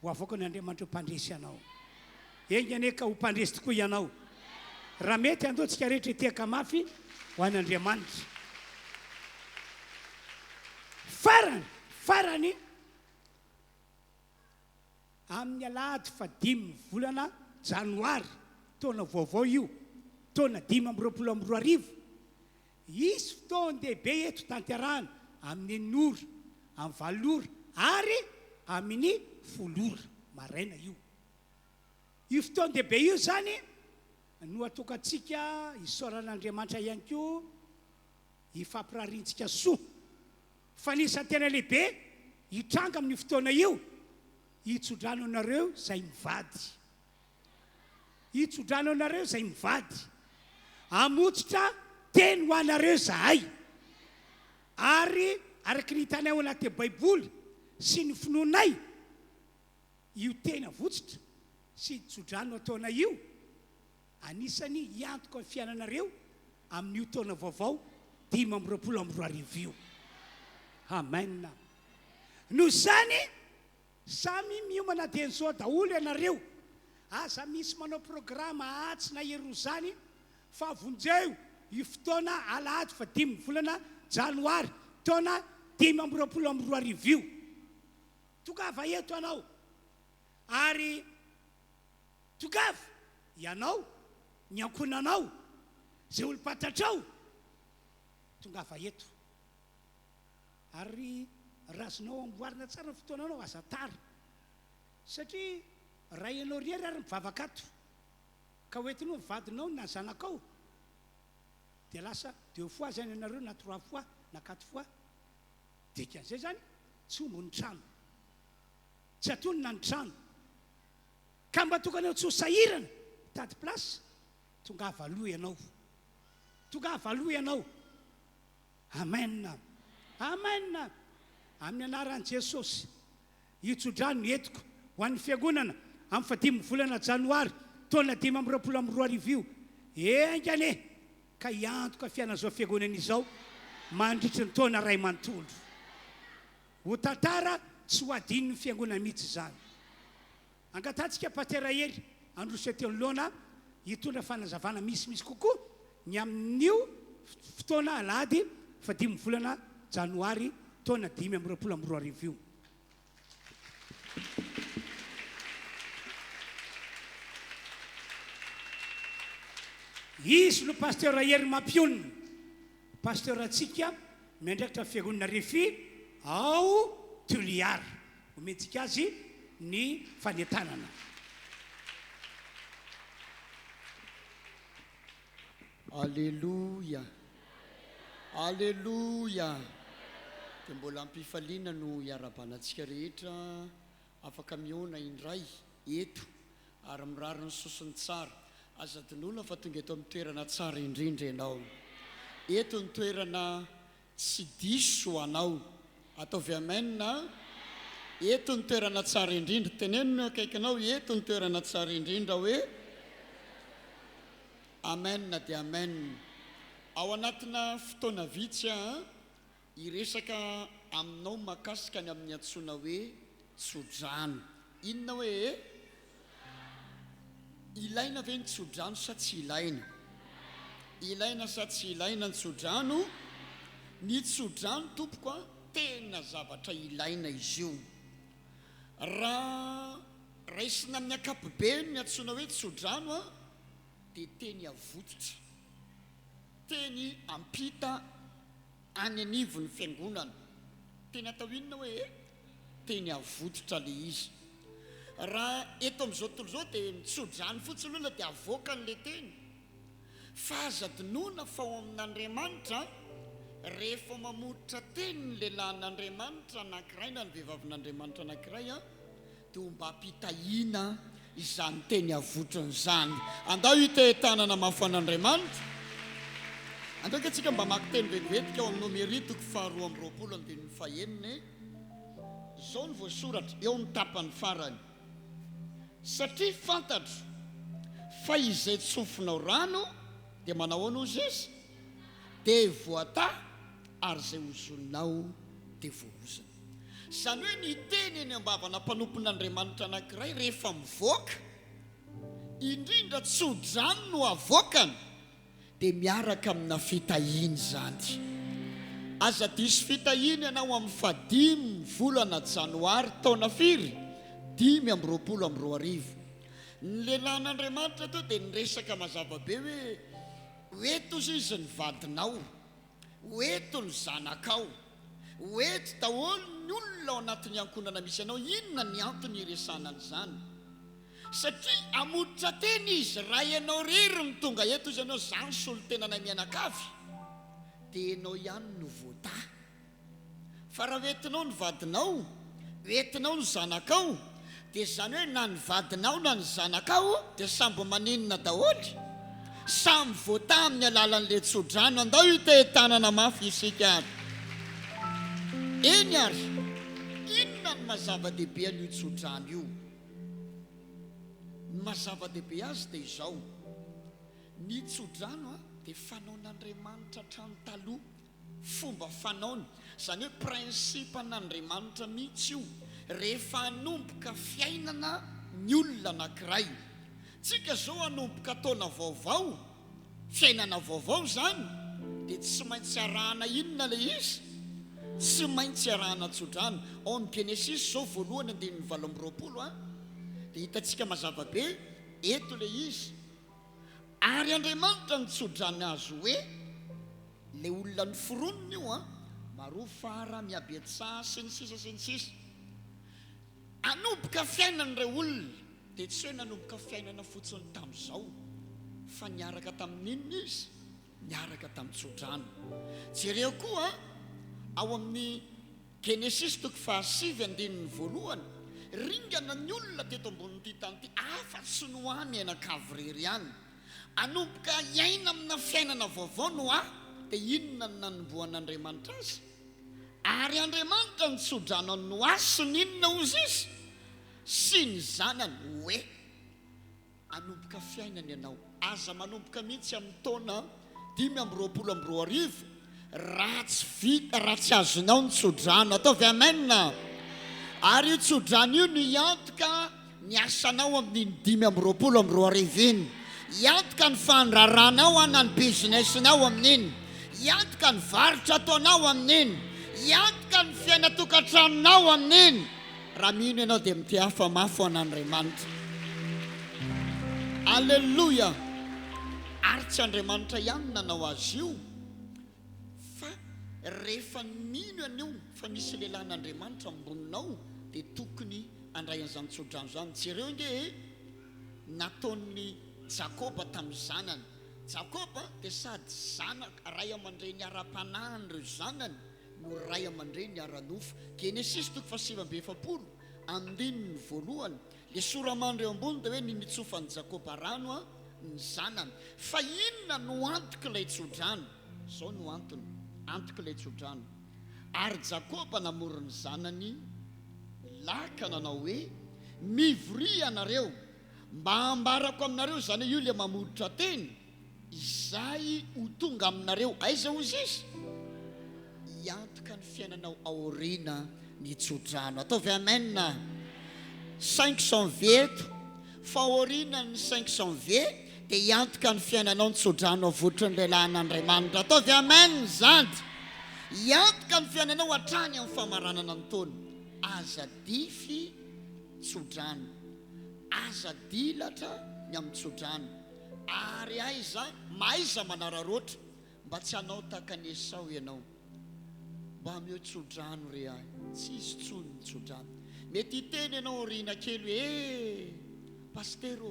Speaker 1: ho avoakan'Andriamanitra mpandresy anao. Enga aneka ho mpandresy tokoa ianao. Raha mety andao tsika rehetra itiaka mafy ho an'Andriamanitra. Farany amin'ny alahady 5 volana janoary taona vaovao io, taona 2022, isy fotoan-dehibe eto tanterahana amin'ny 9 amin'ny 7 ary amin'ny 10 maraina io. Io fotoan-dehibe io zany no atokantsika isaoran'Andriamanitra ihany koa hifampirariantsika soa. Fa nisy tena lehibe hitranga amin'ny fotoana io, hitsodrano anareo zay mivady. Hitsodrano anareo zay mivady. Hamotsitra teny ho anareo zahay. Ary araka ny hitanay ao anaty Baiboly sy ny finoanay, io tena votsitra sy hitsodrano ataona io anisany hiantoka ny fiainanareo amin'io taona vaovao 2022 io. Amen. No zany samy miomana dian'izao daholo ianareo. Aza misy manao programa atsy na ero zany fa vonjeo io fotoana alahady 5 volana janoary taona 2022 io. Tokava eto anao ary tokava ianao ny ankonanao zay olo-patatrao tongava eto. Ary razonao amboarina tsara ny fotoananao aza tara, satria raha ianao rery ary mivavakato ka hoentinao mivadinao na zanakao dia lasa 2 fois zany ianareo na 3 fois na 4 fois, dikan'izay zany tsy ombo ny trano, tsy atonina ny trano. Ka mba tokanao tsy ho sahirana tady plasy, tonga avaloa ianao, tonga avaloa ianao. Amen. Amen. Amin'ny anaran'i Jesosy hitsodrano entiko ho an'ny fiangonana amin'ny 5 volana janoary taona 2022 io. Engane ka hiantoka fiaina zao fiangonana izao mandritry ny taona ray manontolo. Ho tantara tsy ho adin'ny fiangonana mihitsy zany. Angatantsika patera hery androso teo anoloana hitondra fanazavana misy kokoa ny amin'io fotoana alahady 5 volana janoary taona 2022 io. Izy no pasteur hery mampionina, pasteur atsika miandraikitra fiangonana RHEFI ao Toliary. Omentsika azy ny fanetanana.
Speaker 4: Alléluia. Alléluia. Dia mbola ampifaliana no hiara-banantsika rehetra afaka miona indray eto ary mirary ny sosiny tsara. Aza dinona fa tonga eto amin'ny toerana tsara indrindra ianao. Eto ny toerana tsy diso anao. Ataovy amen na? Eto ny toerana tsara indrindra. Tenenina akaikinao eto ny toerana tsara indrindra hoe amen na dia amen. Ao anatina fotoana vitsy iresaka aminao makasika ny amin'ny antsoina hoe tsodrano. Inona hoe ilaina ve ny tsodrano sa tsy ilaina? Ilaina sa tsy ilaina ny tsodrano? Ny tsodrano tompoko tena zavatra ilaina izy io. Raha raisina amin'ny ankapobeny ny antsoina hoe tsodrano dia teny avototra, teny ampita any anivony fiangonana. Teny atao inona hoe teny avototra le izy. Raha eto amin'izao tontolo izao dia mitsodrany fotsiny olona dia avoaka n'le teny. Fa aza dinoina fa ao amin'Andriamanitra rehefa mamotra teny ny lehilahin'Andriamanitra anankiray na ny vehivavin'Andriamanitra anankiray dia mba hampitahiana izany teny avotrany izany. Andao itetanana mafan'Andriamanitra. Andao antsika mba maka teny vetivetika ao amin'ny nomeritoko 2:20 izao ny voasoratra eo amin'ny tapany farany. Satria fantatro fa izay tsofinao rano dia manao ano izy izy dia voata ary izay ozonao dia voozona. Izany hoe ny teny eny ambavana mpanompon'Andriamanitra anankiray rehefa mivoaka, indrindra tsodrano no avoakany, dia miaraka amina fitahiana izany. Aza diso fitahiana ianao amin'ny 5 volana janoary taona firy 2022. Ny lehilahin'Andriamanitra to dia niresaka mazava be hoe oeto izy ny vadinao, oeto ny zanakao, oeto daholo ny olona ao anatin'ny ankonana misy anao. Inona ny antony iresana an'izany? Satria amotra teny izy, raha ianao rery ny tonga eto izy ianao zany solo tenanay mianakavy, dia ianao ihany no voata. Fa raha oetinao ny vadinao, oetinao ny zanakao, dia zany hoe na ny vadinao na ny zanakao dia sambo maninona daholo, samy voata amin'ny alalan'le tsodrano. Andao itetanana mafy isika. Eny ary, inona ny mazava-dehibe an'io tsodrano io? Ny mazava-dehibe azy dia izao: ny tsodrano dia fanaon'Andriamanitra hatrany taloha, fomba fanaony. Izany hoe prinsipan'Andriamanitra mihitsy io rehefa hanomboka fiainana ny olona anankiray. Tsika zao hanomboka taona vaovao, fiainana vaovao zany, dia tsy maintsy arahana inona le izy? Tsy maintsy arahana tsodrano. Ao amin'ny Genesis zao 1:20 dia hitantsika mazava be eto le izy. Ary Andriamanitra ny tsodrano azy hoe le olona ny foroniny io marofara miabetsah sy ny sisa sy ny sisa. Anomboka fiainan'ireo olona dia tsy hoe nanomboka fiainana fotsiny tamin'izao, fa niaraka tamin'inona izy? Niaraka tamin'ny tsodrano. Jereo koa ao amin'ny Genesis 5:1 ringana ny olona teto ambonin'ity tany ity afa-tsy no mianakavy rery ihany. Anomboka iaina amina fiainana vaovao no dia inona ny nanomboan'Andriamanitra azy? Ary Andriamanitra ny tsodrano no sy ny inona ozy izy? Sy ny zanany. Hoe anomboka fiainana ianao, aza manomboka mihitsy amin'ny taona 2022 raha tsy vita, raha tsy azonao ny tsodrano. Ataovy amenna. Ary io tsodrano io no iantoka ny asanao amin'ny 2022 iantoka ny fandraranao na ny businessinao amin'iny, iantoka ny varotra ataonao amin'iny, iantoka ny fiainatokantranonao amin'iny. Raha mino ianao dia mity hafa mafy an'Andriamanitra. Alleluia. Ary tsy Andriamanitra ihany nanao azy io, fa rehefa mino anio fa misy lehilahin'Andriamanitra amboninao dia tokony andray an'izany tsodrano zany. Jereo nge nataon'ny Jakoba tamin'ny zanany. Jakoba dia sady zanaka ray aman-dreny ara-panahiny ireo zanany no ray aman-dreny ara-nofo. Genesis 7:20 le soramandry eo ambony dia hoe ninitsofany Jakoba rano ny zanany. Fa inona no antoka ilay tsodrano? Zao no antony, antoka ilay tsodrano. Ary Jakoba namorony zanany laka nanao hoe mivoria anareo mba ambarako aminareo, zany io le mamodotra teny, izay ho tonga aminareo. Aiza ozy izy? Iantoka ny fiainanao aoriana ny tsodrano. Ataovy amenna. 5 janvier fa aoriana ny 5 janvier dia iantoka ny fiainanao ny tsodrano avotrany lehilahin'Andriamanitra. Ataovy amen zany. Iantoka ny fiainanao hatrany amin'ny famaranana ny taona. Aza dify tsodrano, aza dilatra ny amin'ny tsodrano. Ary aiza maiza manararoatra mba tsy hanao tahaka ny Esau ianao. mba miotsodrano re ahy tsy izy tsony tsodrano mety hiteny ianao rina kely hoe pastero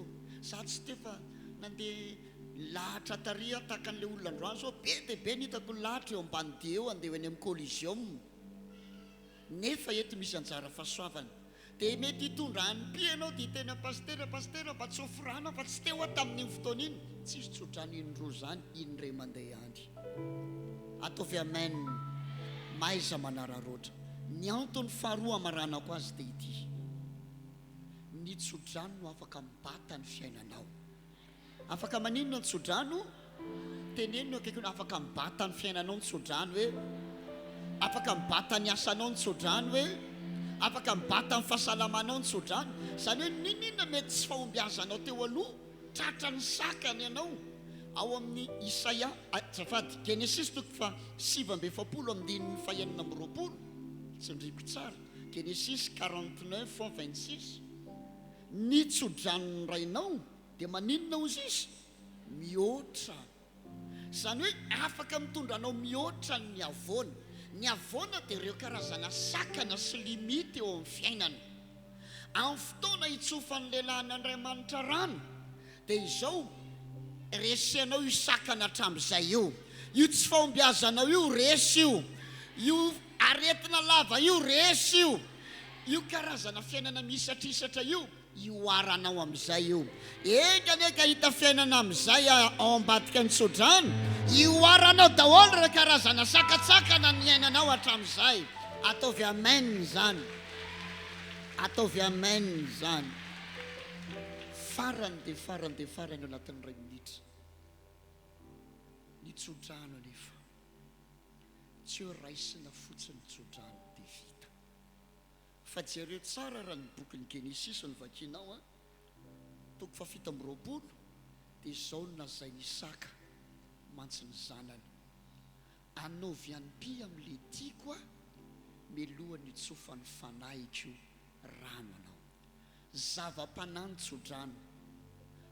Speaker 4: za tsy tefa nandeha lahatra taria tahaka an'le olona androany so be dia be nitako lahatra eo ambany dia eo andeha eny amin'ny colligium nefa eto misy anjara fahasoavana dia mety hitondra any-pi ianao dia hiteny pastera mba tsofirana fa tsy teo tamin'iny fotoana iny tsy izy tsodrano indroa zany indray mandeha any ataovy amen maiza manararoatra ny antony faharoa amaranako azy dia ity ny tsodrano no afaka mibata ny fiainanao afaka maninona ny tsodrano tenenino akaiky afaka mibata ny fiainanao ny tsodrano hoe afaka mibata ny asanao ny tsodrano hoe afaka mibata ny fahasalamanao ny tsodrano zany hoe ninina mety tsy fahombiazanao teo aloha tratra ny sakany ianao ao amin'ny Isaia zafady Genesis toko fa 7:20 amin'ny fahaenina amby roapolo tsy ndriko tsara Genesis 49:26 ny tsodrano rainao dia maninona ozy izy mihoatra zany hoe afaka mitondranao mihoatra ny avoana dia ireo karazana sakana sy limity eo amin'ny fiainana amin'ny fotoana hitsofan'ny lehilahy n'Andriamanitra rano dia izao resianao io sakana hatramin'izay io tsy fahombiazanao io resy io aretina lava io resy io karazana fiainana misatrisatra io aranao amin'izay io enganeka hita fiainana amin'izay ao ambadika ny tsodrano aranao daholo ireo karazana sakatsakana ny ainanao hatramin'izay ataovy amen zany farany dia farany anatin'ny ray minitra ny tsodrano nefa tsy hoe raisina fotsiny tsodrano dia vita fa jereo tsara raha ny bokin'ny Genesis ny vakinao toko fa 7:20 dia izao nazay ny Isaka mantsy ny zanany anaovy any-pi amin'le tiako melohany tsofany fanahiko rano anao zava-panahy ny tsodrano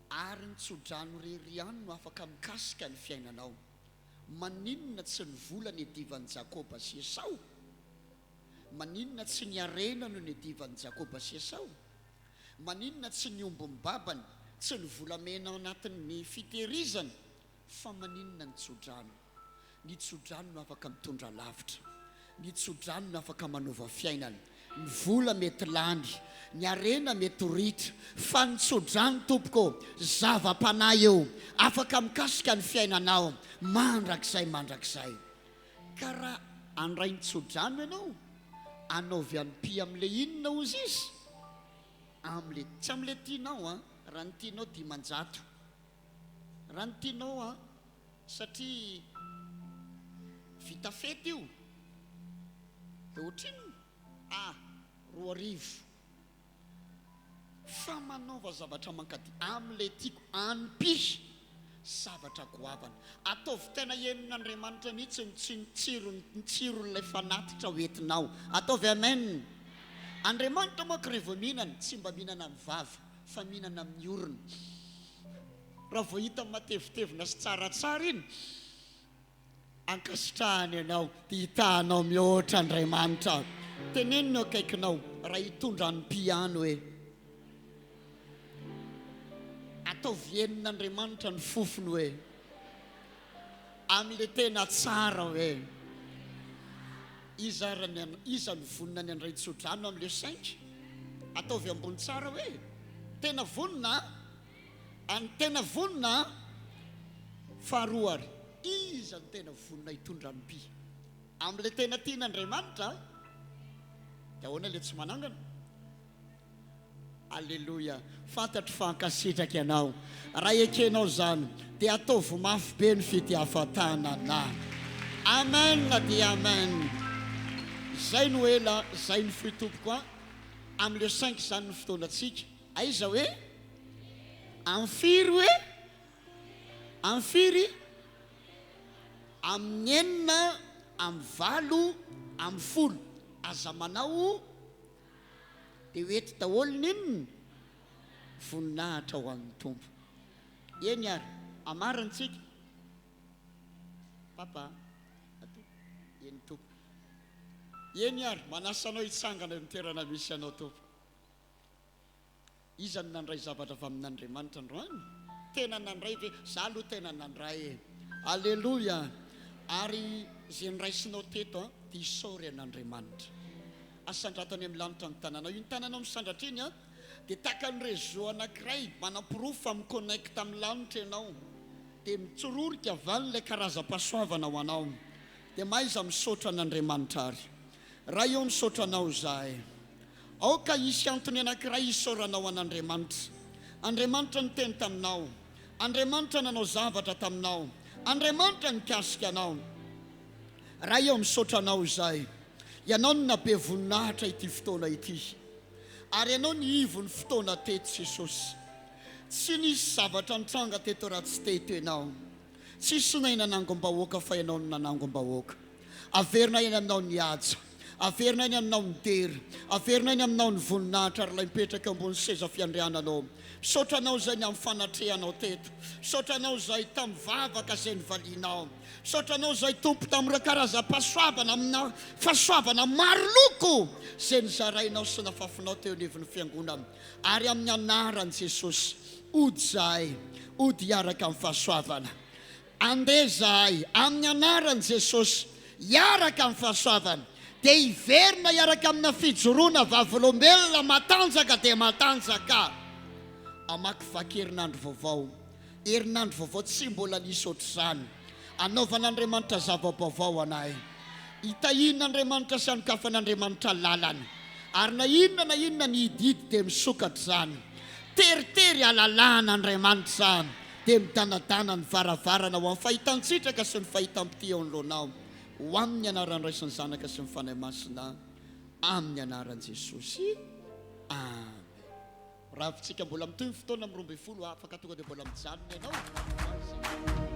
Speaker 4: ary ny tsodrano reriany no afaka mikasika ny fiainanao maninona tsy ny volany edivan'ny Jakoba sy Esau maninona tsy ny arena no ny edivan'ny Jakoba sy Esau maninona tsy ny omby mibabany tsy ny volamena anatin'ny fitehirizany fa maninona ny tsodrano no afaka mitondra lavitra ny tsodrano no afaka manova fiainana ny vola mety lany ny arena mety ritra fa ny tsodrano tompoko zava-panahy eo afaka mikasika ny fiainanao mandrakizay ka raha andray ny tsodrano ianao anaovy any-pi amin'le inona ozy izy amin'le tsy amin'le tianao raha ny tianao dimanjato raha ny tianao satria vita fety io dia ohatriny 2 fa manaova zavatra mankady amin'le tiako any-pi zavatra goavana ataovy tena henin'Andriamanitra mihitsy ny tsiron'ilay fanatitra hoentinao ataovy amen Andriamanitra moa rehefa mihinana tsy mba mihinana amin'ny vava fa mihinana amin'ny orona raha vao hita matevitevina sy tsaratsara iny ankasitrahany ianao dia hitahanao mihoatra Andriamanitra tenenino akaikinao raha hitondra ny piano hoe ataovy henin'Andriamanitra ny fofony hoe amin'le tena tsara hoe iza ny vonina ny andray tsodrano amin'le 5 ataovy ambony tsara hoe tena vonina faharoary iza ny tena vonina hitondra ny pi amin'le tena tian'Andriamanitra dia ahoana le tsy manangana alleloia fantatro fankasitraka ianao raha ekenao zany dia ataovy mafy be ny fitiavantanana amen dia amen zay no ela zay ny fitompoko amin'le 5 zany ny fotoanatsika aiza hoe amfiry amin'ny 9 amin'ny 8 amin'ny 10 aza manao dia hoety daholo ninona voninahitra ho an'ny tompo eny ary amarantsika papa eny tompo eny ary manasanao hitsangana ny toerana misy anao tompo izany nandray zavatra avy amin'Andriamanitra androany tena nandray ve za aloha tena nandray alleloia ary zay niraisinao teto dia isaory an'Andriamanitra asandratany amin'ny lanitra ny tananao iny tananao misandatra iny dia taka ny réseau anankiray manampirofo miconnecte amin'ny lanitra ianao dia mitsororika avany ilay karazam-pahasoavana ho anao dia maiza misaotra an'Andriamanitra ary raha eo misaotra anao zahay aoka isy antony anankiray isaoranao an'Andriamanitra Andriamanitra ny teny taminao Andriamanitra nanao zavatra taminao Andriamanitra nikasika anao raha eo misaotra anao zahay ianao no nabe voninahitra ity fotoana ity ary ianao ny ivo ny fotoana teto Jesosy tsy nisy zavatra nitranga teto raha tsy teto ianao tsisy naina nanagom-bahoaka fa ianao no nanangom-bahoaka averina eny aminao ny aja averina eny aminao ny dery averina eny aminao ny voninahitra ary ilay mipetraka ambony seza fiandriananao saotranao zay ny amin'ny fanatrehanao teto saotranao zay tamin'ny vavaka zay nivalianao saotranao zay tompo tamin'ireo karazam-pahasoavana amina fahasoavana maro loko zay nizarainao sy nafafinao teo anivon'ny fiangonana ary amin'ny anaran'i Jesosy ody zahay ody hiaraka amin'ny fahasoavana andeha zahay amin'ny anaran'i Jesosy hiaraka amin'ny fahasoavana dia hiverina hiaraka amina fijoroana vavolombelona matanjaka dia matanjaka amakivaky herinandro vaovao tsy mbola nisy ohatr'izany anaovan'Andriamanitra zava-baovao anahy hitahin'Andriamanitra sy anokafan'Andriamanitra lalana ary na inona ny hididy dia misokatra zany teritery alalan'Andriamanitra zany dia midanadana ny varavarana ho amin'ny fahitan-tsitraka sy ny fahitam-pity eo anoloanao ho amin'ny anaran'ny Ray sy ny Zanaka sy ny Fanahy Masina amin'ny anaran'i Jesosy amen. Raha tsika mbola mitoy ny fotoana amin'ny 12 afaka tonga dia mbola mijanona ianao